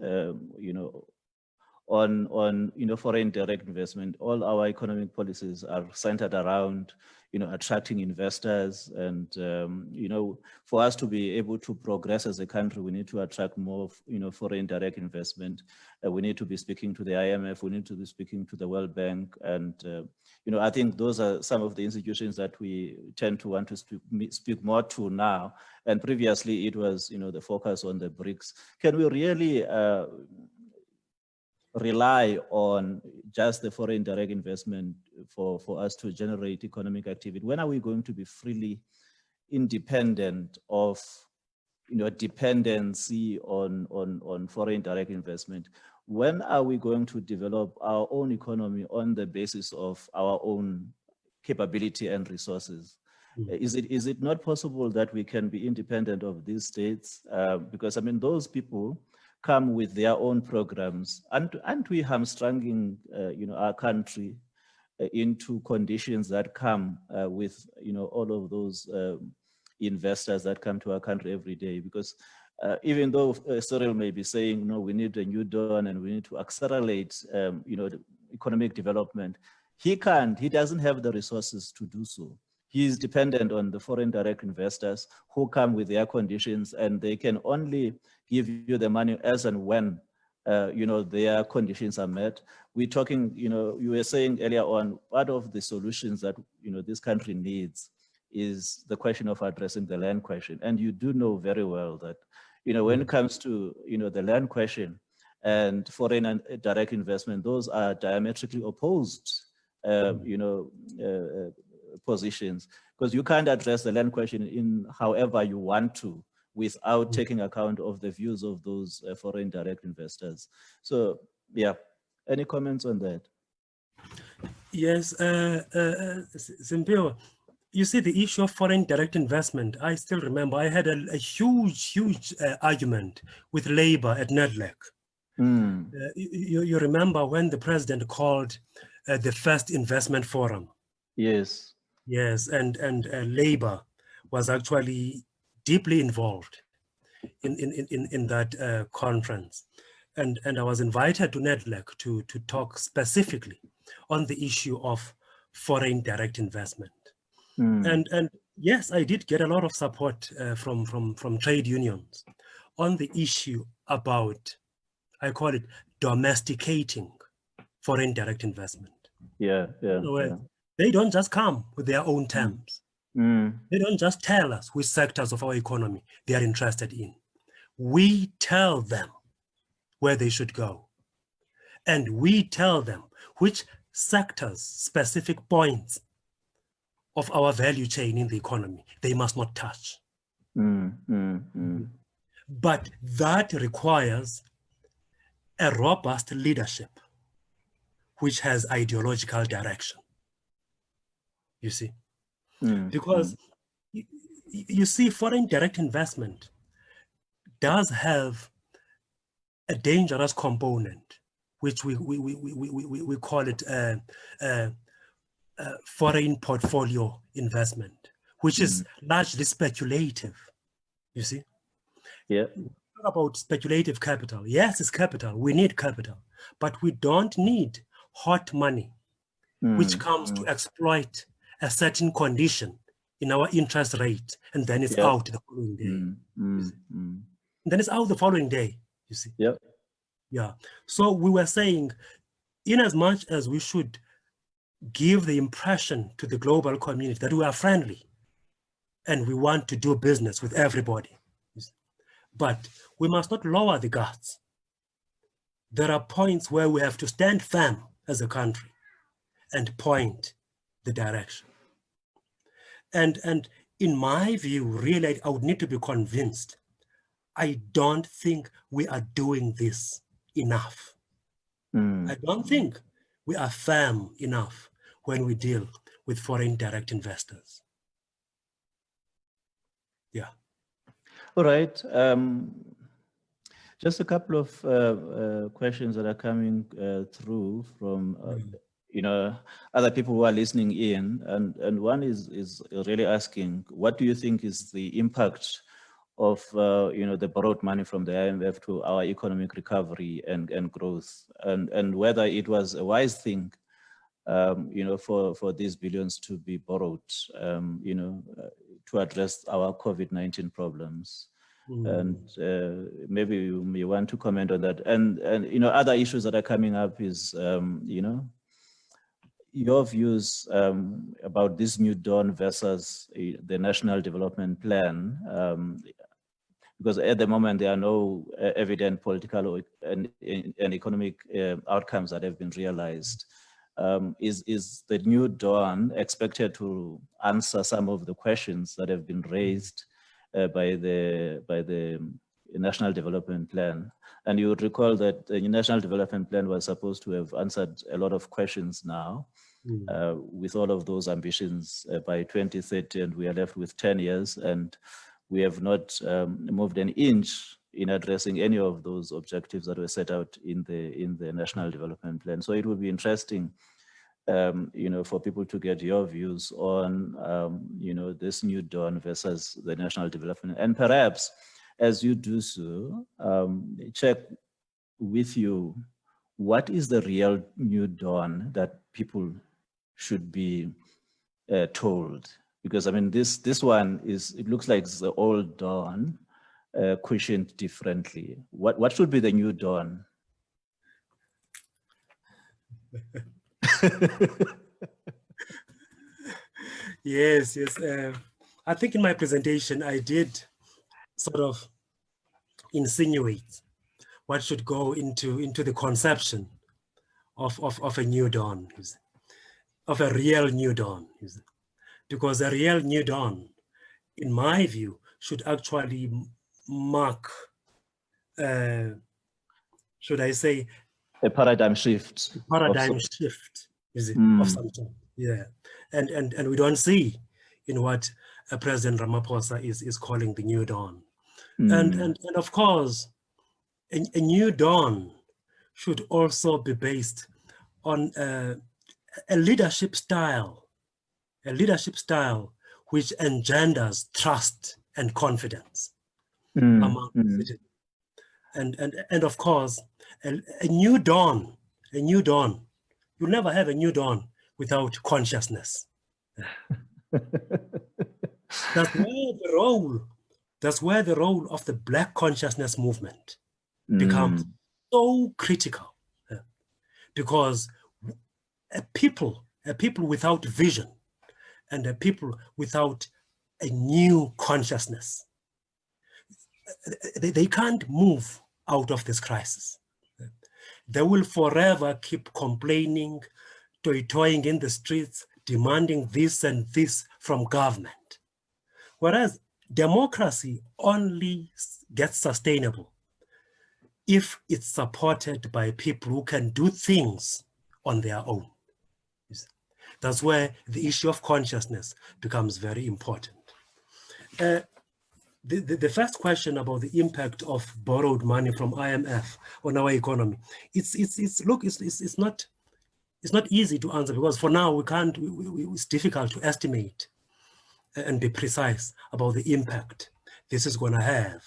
on foreign direct investment. All our economic policies are centered around attracting investors, and for us to be able to progress as a country, we need to attract more foreign direct investment. We need to be speaking to the IMF, we need to be speaking to the World Bank, and I think those are some of the institutions that we tend to want to speak more to now, and previously it was the focus on the BRICS. Can we really rely on just the foreign direct investment for us to generate economic activity? When are we going to be freely independent of dependency on foreign direct investment? When are we going to develop our own economy on the basis of our own capability and resources? Is it not possible that we can be independent of these states? Because those people come with their own programs, and we hamstringing our country into conditions that come with all of those investors that come to our country every day. Because even though Cyril may be saying we need a new dawn and we need to accelerate the economic development, he doesn't have the resources to do so. He is dependent on the foreign direct investors who come with their conditions, and they can only give you the money as and when their conditions are met. We're talking, you were saying earlier on, part of the solutions that this country needs is the question of addressing the land question. And you do know very well that when it comes to the land question and foreign and direct investment, those are diametrically opposed positions, because you can't address the land question in however you want to without taking account of the views of those foreign direct investors. So yeah, any comments on that? Yes, Simpiwe, you see the issue of foreign direct investment, I still remember I had a huge argument with Labour at NEDLAC. You remember when the president called the first investment forum? Yes. Yes, and Labour was actually deeply involved in that conference, and I was invited to NEDLAC to talk specifically on the issue of foreign direct investment. And yes, I did get a lot of support from trade unions on the issue about, I call it, domesticating foreign direct investment. Yeah. They don't just come with their own terms. They don't just tell us which sectors of our economy they are interested in. We tell them where they should go. And we tell them which sectors, specific points of our value chain in the economy they must not touch. But that requires a robust leadership which has ideological direction. You see? Because you see, foreign direct investment does have a dangerous component, which we call it foreign portfolio investment, which is largely speculative. You see? Yeah. Talk about speculative capital. Yes, it's capital. We need capital, but we don't need hot money, which comes to exploit a certain condition in our interest rate, and then it's out the following day. And then it's out the following day, you see. Yeah. So we were saying, in as much as we should give the impression to the global community that we are friendly and we want to do business with everybody. But we must not lower the guards. There are points where we have to stand firm as a country and point the direction. And in my view, really, I would need to be convinced. I don't think we are doing this enough. I don't think we are firm enough when we deal with foreign direct investors. Yeah. All right. Just a couple of questions that are coming through from other people who are listening in, and one is really asking, what do you think is the impact of the borrowed money from the IMF to our economic recovery and growth, and whether it was a wise thing for these billions to be borrowed to address our COVID-19 problems. And maybe you want to comment on that. And other issues that are coming up is your views about this new dawn versus the National Development Plan, because at the moment there are no evident political and economic outcomes that have been realized. Is the new dawn expected to answer some of the questions that have been raised by the National Development Plan? And you would recall that the National Development Plan was supposed to have answered a lot of questions now with all of those ambitions by 2030, and we are left with 10 years, and we have not moved an inch in addressing any of those objectives that were set out in the National Development Plan. So it would be interesting for people to get your views on, this new dawn versus the National Development. And perhaps as you do so, check with you, what is the real new dawn that people should be told? Because I mean, this one it looks like it's the old dawn cushioned differently. What should be the new dawn? Yes. I think in my presentation, I did sort of insinuate what should go into the conception of a new dawn, of a real new dawn. Because a real new dawn, in my view, should actually mark, should I say, a paradigm shift. A paradigm shift, of some sort. Yeah, and we don't see in what President Ramaphosa is calling the new dawn. And of course, a new dawn should also be based on a leadership style which engenders trust and confidence among citizens. And of course, a new dawn, you'll never have a new dawn without consciousness. That's where the role of the Black consciousness movement becomes so critical, because a people without vision and a people without a new consciousness, they can't move out of this crisis. They will forever keep complaining, toying in the streets, demanding this and this from government. Whereas democracy only gets sustainable if it's supported by people who can do things on their own. That's where the issue of consciousness becomes very important. The first question about the impact of borrowed money from IMF on our economy, it's not easy to answer, because for now it's difficult to estimate and be precise about the impact this is going to have.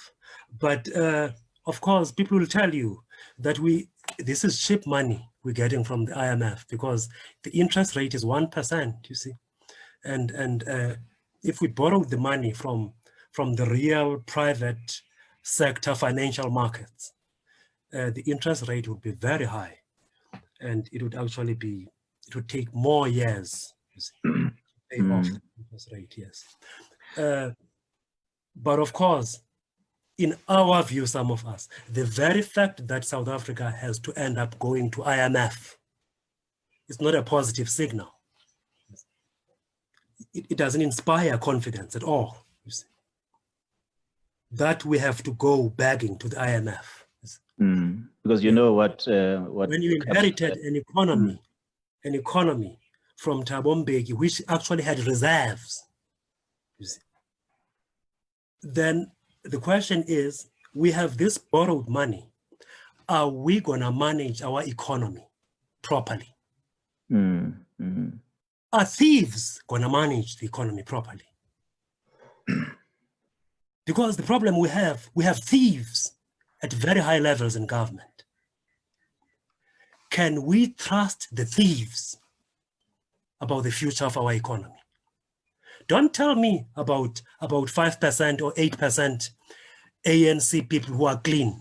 But of course, people will tell you that this is cheap money we're getting from the IMF, because the interest rate is 1%, you see. And if we borrowed the money from the real private sector financial markets, the interest rate would be very high, and it would actually be it would take more years, you see, to pay off the interest rate, yes. But of course, in our view, some of us, the very fact that South Africa has to end up going to IMF is not a positive signal. It doesn't inspire confidence at all, you see, that we have to go begging to the IMF. Because you know what when you inherited an economy from Thabo Mbeki, which actually had reserves, you see, then the question is, we have this borrowed money. Are we going to manage our economy properly? Are thieves going to manage the economy properly? Because the problem we have thieves at very high levels in government. Can we trust the thieves about the future of our economy? Don't tell me about 5% or 8% ANC people who are clean.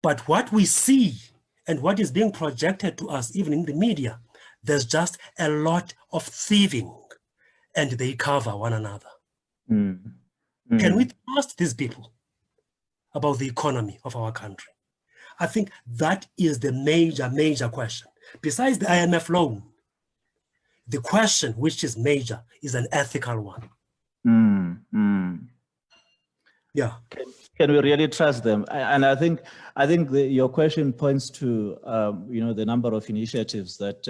But what we see and what is being projected to us, even in the media, there's just a lot of thieving, and they cover one another. Can we trust these people about the economy of our country? I think that is the major question. Besides the IMF loan, the question which is major is an ethical one. Yeah. Can we really trust them? And I think your question points to the number of initiatives that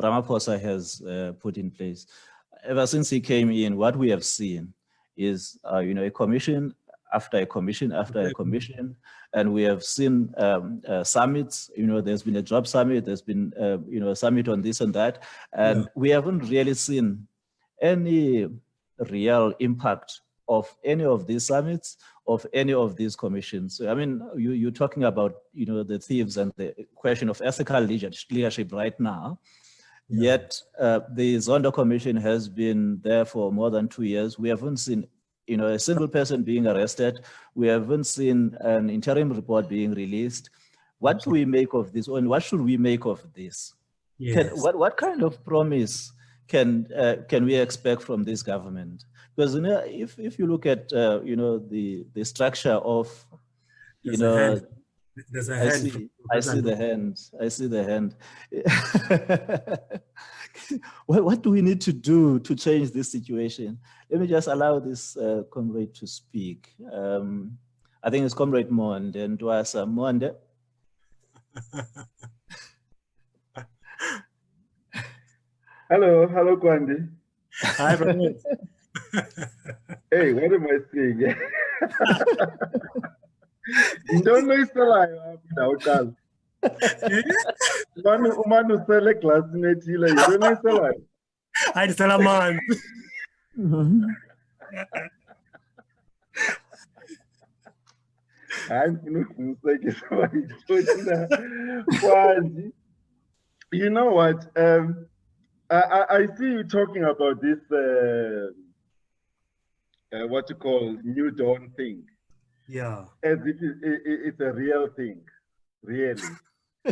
Ramaphosa has put in place. Ever since he came in, what we have seen is a commission after a commission after a commission, and we have seen summits. There's been a job summit, there's been a summit on this and that, and we haven't really seen any real impact of any of these summits, of any of these commissions. I mean, you're talking about the thieves and the question of ethical leadership right now. Yet the Zondo Commission has been there for more than 2 years. We haven't seen a single person being arrested. We haven't seen an interim report being released. What do we make of this, and what should we make of this? Yes. What kind of promise can we expect from this government? Because if you look at the structure of there's a hand. I see the hand. What do we need to do to change this situation? Let me just allow this comrade to speak. I think it's Comrade Monde and Dwasa. Monde. Hello Kwandi. Hi, brother. Hey, what am I saying? You don't know it's alive without Man usele glass netile, you don't know it's alive. I just tell a man. You know what? I see you talking about this what you call new dawn thing. Yeah. As if it's a real thing, really.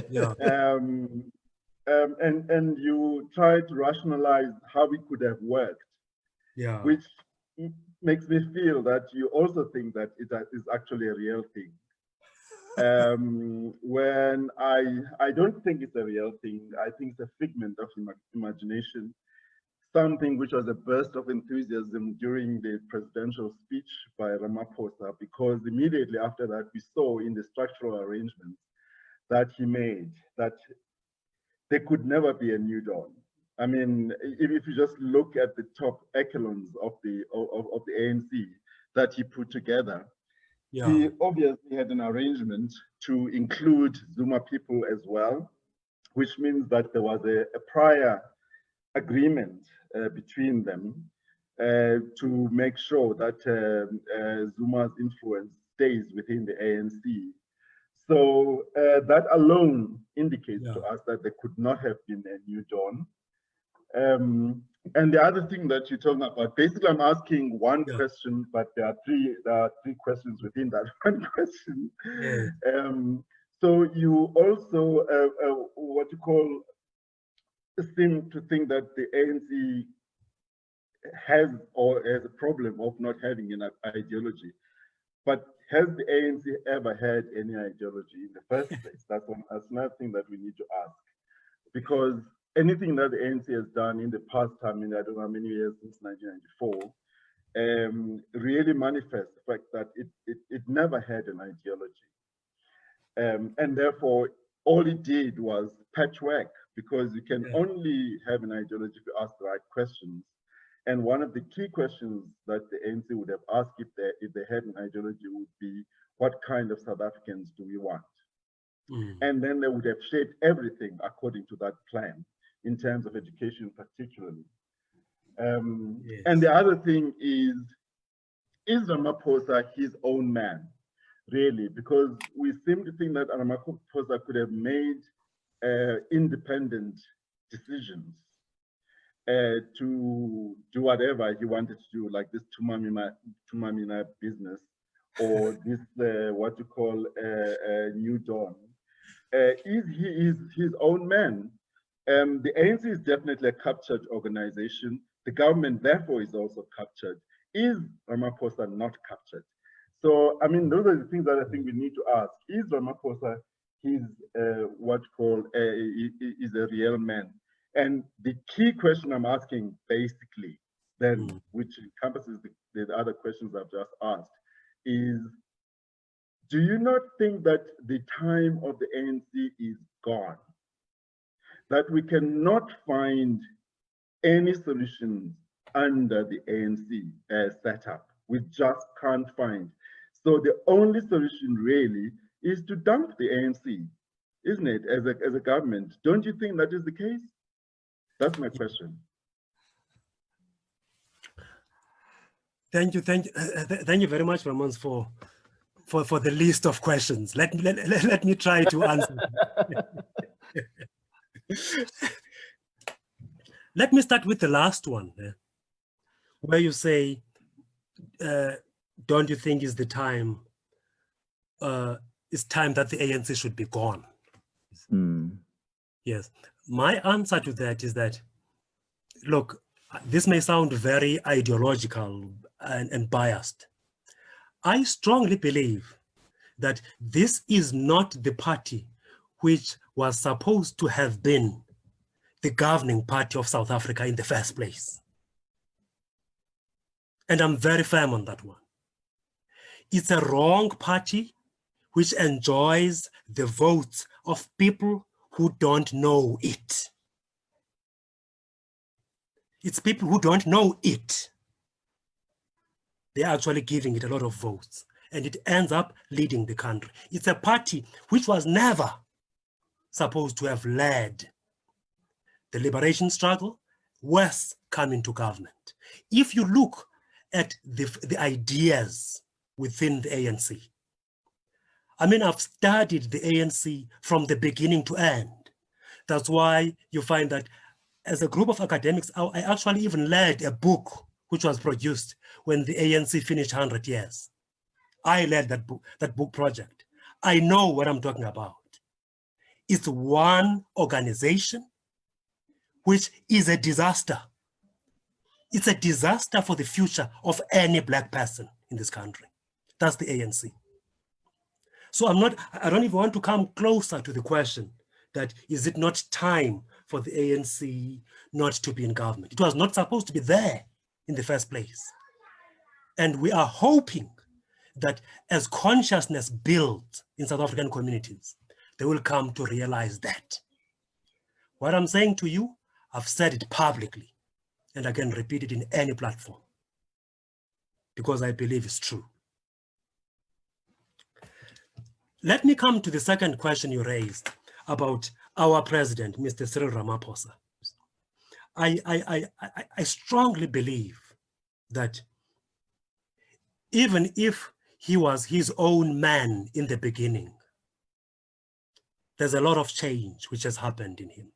Yeah. And you try to rationalize how it could have worked. Yeah. Which makes me feel that you also think that it is actually a real thing. When I don't think it's a real thing. I think it's a figment of imagination, something which was a burst of enthusiasm during the presidential speech by Ramaphosa, because immediately after that, we saw in the structural arrangements that he made that there could never be a new dawn. I mean, if you just look at the top echelons of the ANC that he put together, he obviously had an arrangement to include Zuma people as well, which means that there was a prior agreement between them to make sure that Zuma's influence stays within the ANC. So that alone indicates to us that there could not have been a new dawn. And the other thing that you're talking about, basically I'm asking one question, but there are three questions within that one question. So you also, what you call, seem to think that the ANC has a problem of not having an ideology. But has the ANC ever had any ideology in the first place? That's another thing that we need to ask. Because anything that the ANC has done in the past, I mean, I don't know how many years since 1994, really manifests the fact that it never had an ideology. And therefore, all it did was patchwork, because you can only have an ideology if you ask the right questions. And one of the key questions that the ANC would have asked if they had an ideology would be, what kind of South Africans do we want? And then they would have shaped everything according to that plan, in terms of education particularly. And the other thing is Ramaphosa his own man, really? Because we seem to think that Ramaphosa could have made independent decisions to do whatever he wanted to do, like this Tumamina business, or this what you call New Dawn. He is his own man. The ANC is definitely a captured organization. The government, therefore, is also captured. Is Ramaphosa not captured? So, I mean, those are the things that I think we need to ask. Is Ramaphosa his what you call is a real man? And the key question I'm asking, basically, then, which encompasses the other questions I've just asked, is, do you not think that the time of the ANC is gone? That we cannot find any solutions under the ANC setup? We just can't find. So the only solution really is to dump the ANC, isn't it, as a government? Don't you think that is the case? That's my question. Thank you very much, Ramons, for the list of questions. Let me try to answer. Let me start with the last one, where you say, don't you think it's time that the ANC should be gone? Yes. My answer to that is that, look, this may sound very ideological and biased. I strongly believe that this is not the party which was supposed to have been the governing party of South Africa in the first place. And I'm very firm on that one. It's a wrong party which enjoys the votes of people who don't know it. It's people who don't know it. They're actually giving it a lot of votes, and it ends up leading the country. It's a party which was never supposed to have led the liberation struggle, worse, come into government. If you look at the ideas within the ANC, I mean, I've studied the ANC from the beginning to end. That's why you find that as a group of academics, I actually even led a book which was produced when the ANC finished 100 years. I led that book project. I know what I'm talking about. It's one organization which is a disaster. It's a disaster for the future of any Black person in this country. That's the ANC. So I don't even want to come closer to the question that is it not time for the ANC not to be in government? It was not supposed to be there in the first place. And we are hoping that as consciousness builds in South African communities, they will come to realize that. What I'm saying to you, I've said it publicly, and I can repeat it in any platform, because I believe it's true. Let me come to the second question you raised about our president, Mr. Cyril Ramaphosa. I strongly believe that even if he was his own man in the beginning, there's a lot of change which has happened in him.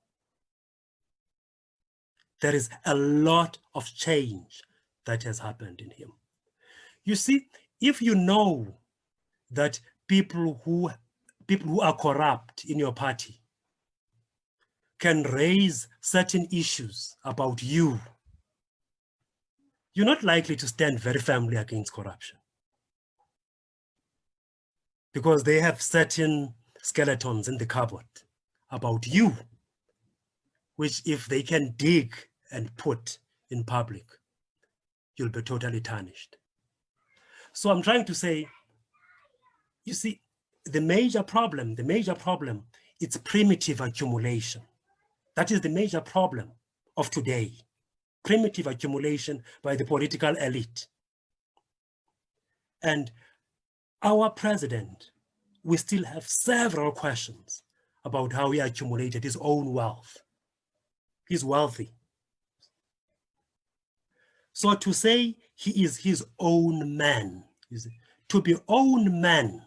There is a lot of change that has happened in him. You see, if you know that people who people who are corrupt in your party can raise certain issues about you, you're not likely to stand very firmly against corruption, because they have certain skeletons in the cupboard about you, which if they can dig and put in public, you'll be totally tarnished. So I'm trying to say, you see, the major problem, it's primitive accumulation. That is the major problem of today. Primitive accumulation by the political elite. And our president, we still have several questions about how he accumulated his own wealth. He's wealthy. So to say he is his own man, to be own man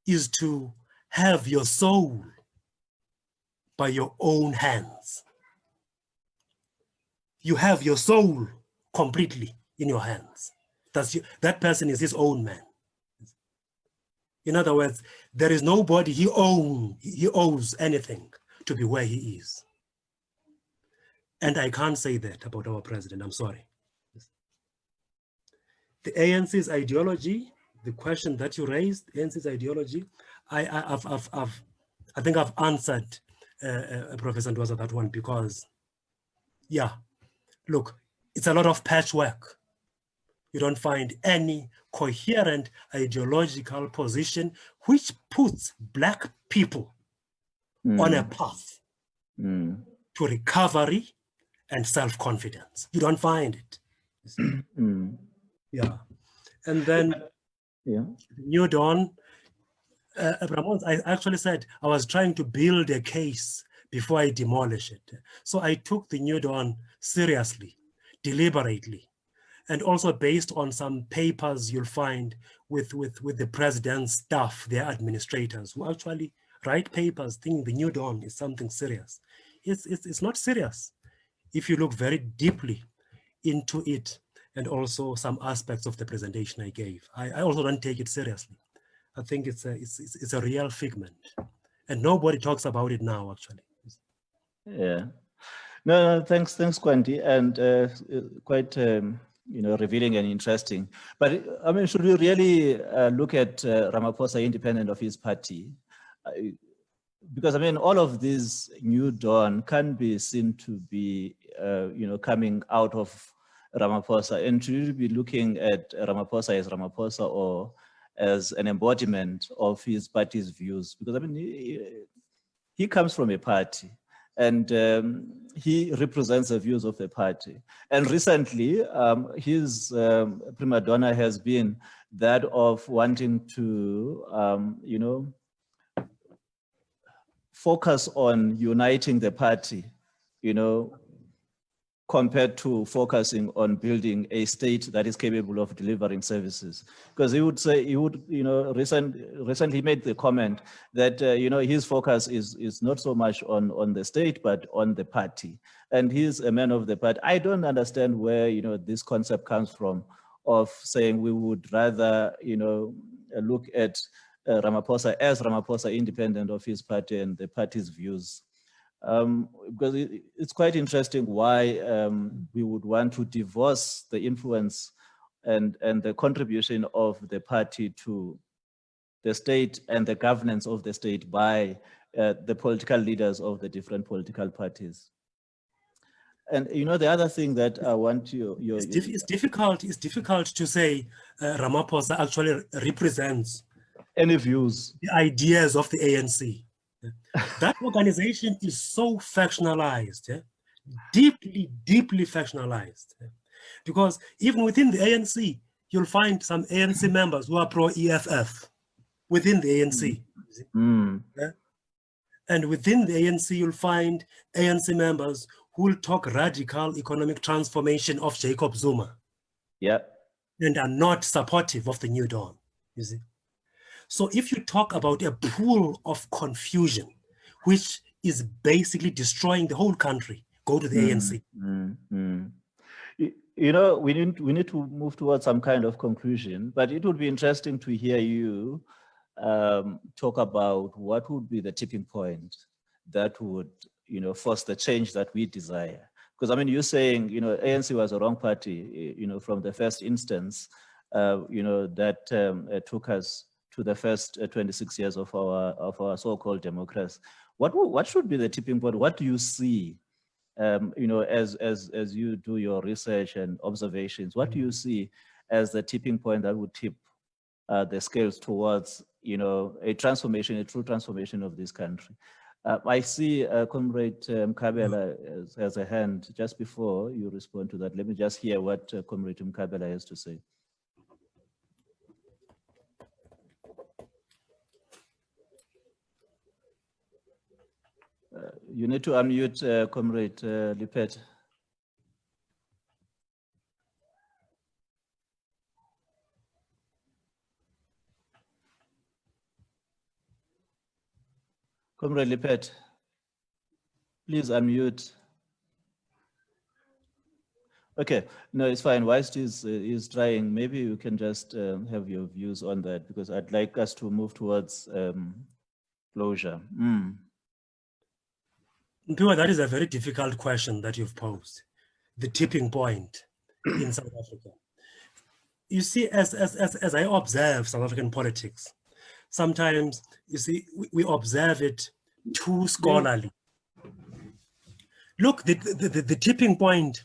is to have your soul by your own hands. You have your soul completely in your hands. That person is his own man. In other words, there is nobody he owes anything to be where he is. And I can't say that about our president, I'm sorry. The ANC's ideology, the question that you raised, ANC's ideology, I think I've answered Professor Ndwaza that one, because, yeah, look, it's a lot of patchwork. You don't find any coherent ideological position which puts Black people on a path to recovery and self-confidence. You don't find it. Yeah. And then New Dawn, I actually said I was trying to build a case before I demolish it. So I took the New Dawn seriously, deliberately, and also based on some papers you'll find with the president's staff, their administrators, who actually write papers thinking the New Dawn is something serious. It's not serious if you look very deeply into it, and also some aspects of the presentation I gave. I also don't take it seriously. I think it's a real figment, and nobody talks about it now, actually. Yeah. No, thanks, Kwandi, and quite revealing and interesting. But I mean, should we really look at Ramaphosa independent of his party? Because I mean, all of this New Dawn can be seen to be coming out of Ramaphosa, and should we be looking at Ramaphosa as Ramaphosa or as an embodiment of his party's views? Because I mean, he comes from a party, and he represents the views of the party. And recently, his prima donna has been that of wanting to, focus on uniting the party, compared to focusing on building a state that is capable of delivering services. Because he would say, recently made the comment that, his focus is not so much on the state, but on the party. And he's a man of the party. I don't understand where, this concept comes from of saying we would rather, look at Ramaphosa as Ramaphosa independent of his party and the party's views. Because it's quite interesting why we would want to divorce the influence and the contribution of the party to the state and the governance of the state by the political leaders of the different political parties. And the other thing that I want it's difficult to say Ramaphosa actually represents any views, the ideas of the ANC. That organization is so factionalized, deeply factionalized. Because even within the ANC, you'll find some ANC members who are pro-EFF within the ANC. And within the ANC, you'll find ANC members who will talk radical economic transformation of Jacob Zuma. And are not supportive of the New Dawn, you see. So if you talk about a pool of confusion, which is basically destroying the whole country, go to the ANC. We need to move towards some kind of conclusion, but it would be interesting to hear you talk about what would be the tipping point that would, force the change that we desire. Because I mean, you're saying, ANC was a wrong party, from the first instance, that took us to the first 26 years of our so-called democracy. What should be the tipping point? What do you see, as you do your research and observations? What do you see as the tipping point that would tip the scales towards, a transformation, a true transformation of this country? I see Comrade Mkhabela has a hand. Just before you respond to that, let me just hear what Comrade Mkhabela has to say. You need to unmute Comrade Lipet. Comrade Lipet, please unmute. Okay, no, it's fine. Whilst he's trying, maybe you can just have your views on that, because I'd like us to move towards closure. Mpiwa, that is a very difficult question that you've posed. The tipping point in South Africa. You see, as I observe South African politics, sometimes, you see, we observe it too scholarly. Look, the tipping point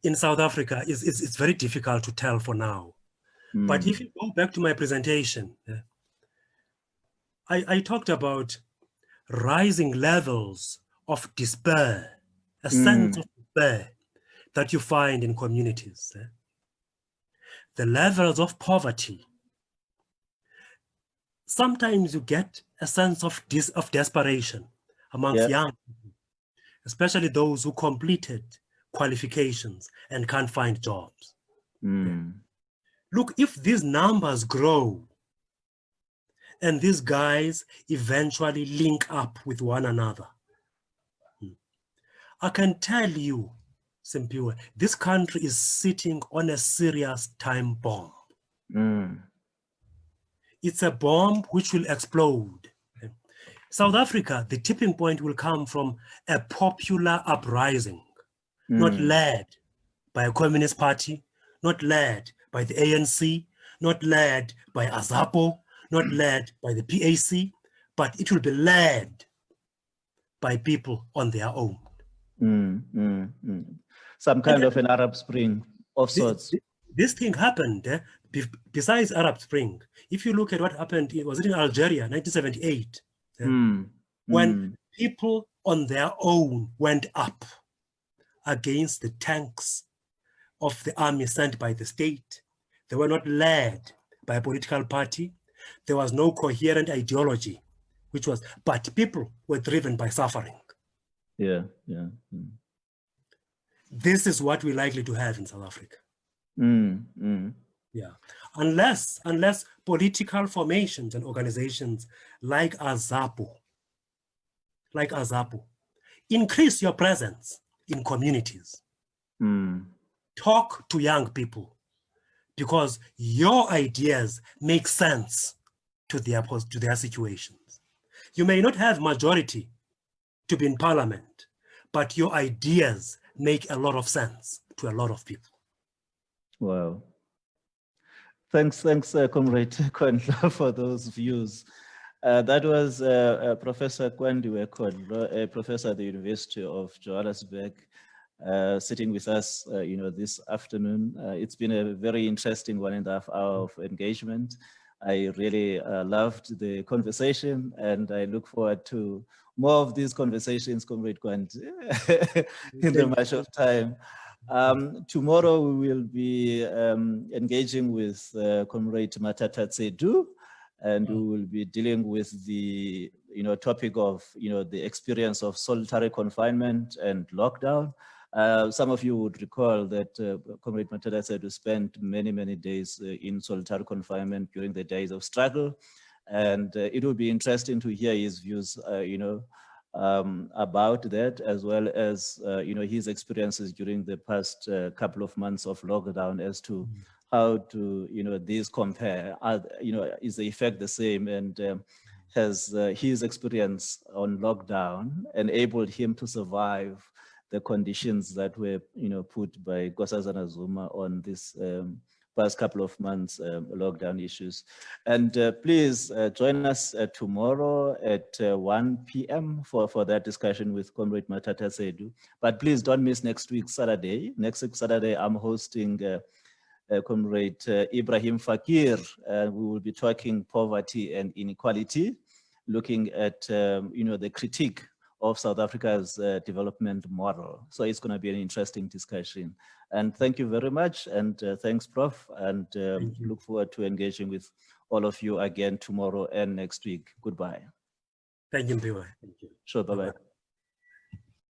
in South Africa is very difficult to tell for now. But if you go back to my presentation, I talked about rising levels of despair, a sense of despair that you find in communities. The levels of poverty. Sometimes you get a sense of desperation amongst young people, especially those who completed qualifications and can't find jobs. Look, if these numbers grow and these guys eventually link up with one another, I can tell you, Simpiwe, this country is sitting on a serious time bomb. It's a bomb which will explode. South Africa, the tipping point will come from a popular uprising, not led by a communist party, not led by the ANC, not led by AZAPO, not led by the PAC, but it will be led by people on their own. Some kind of an Arab Spring of sorts. This thing happened besides Arab Spring. If you look at what happened, was it in Algeria, 1978, when people on their own went up against the tanks of the army sent by the state. They were not led by a political party. There was no coherent ideology, but people were driven by suffering. This is what we're likely to have in South Africa. Unless political formations and organizations like AZAPO increase your presence in communities. Talk to young people, because your ideas make sense to their situations. You may not have majority to be in parliament, but your ideas make a lot of sense to a lot of people. Wow. Thanks, Comrade Kondlo, for those views. That was Professor Kwandiwe Kondlo, a professor at the University of Johannesburg, sitting with us, this afternoon. It's been a very interesting 1.5 hours of engagement. I really loved the conversation, and I look forward to more of these conversations, Comrade Kwandiwe, in the march of time. Tomorrow we will be engaging with Comrade Matata Tsedu, and we will be dealing with the topic of the experience of solitary confinement and lockdown. Some of you would recall that Comrade Matata said we spent many days in solitary confinement during the days of struggle, and it will be interesting to hear his views about that, as well as his experiences during the past couple of months of lockdown, as to how do, these compare? Is the effect the same? And has his experience on lockdown enabled him to survive the conditions that were, put by Nkosazana Zuma on this past couple of months lockdown issues? And please join us tomorrow at 1 p.m. for that discussion with Comrade Matata Sedu. But please don't miss next week, Saturday. Next week, Saturday, I'm hosting Comrade Ibrahim Fakir. We will be talking poverty and inequality, looking at, the critique of South Africa's development model. So it's going to be an interesting discussion. And thank you very much. And thanks, Prof. And look forward to engaging with all of you again tomorrow and next week. Goodbye. Thank you, Mpiwe. Sure, bye-bye.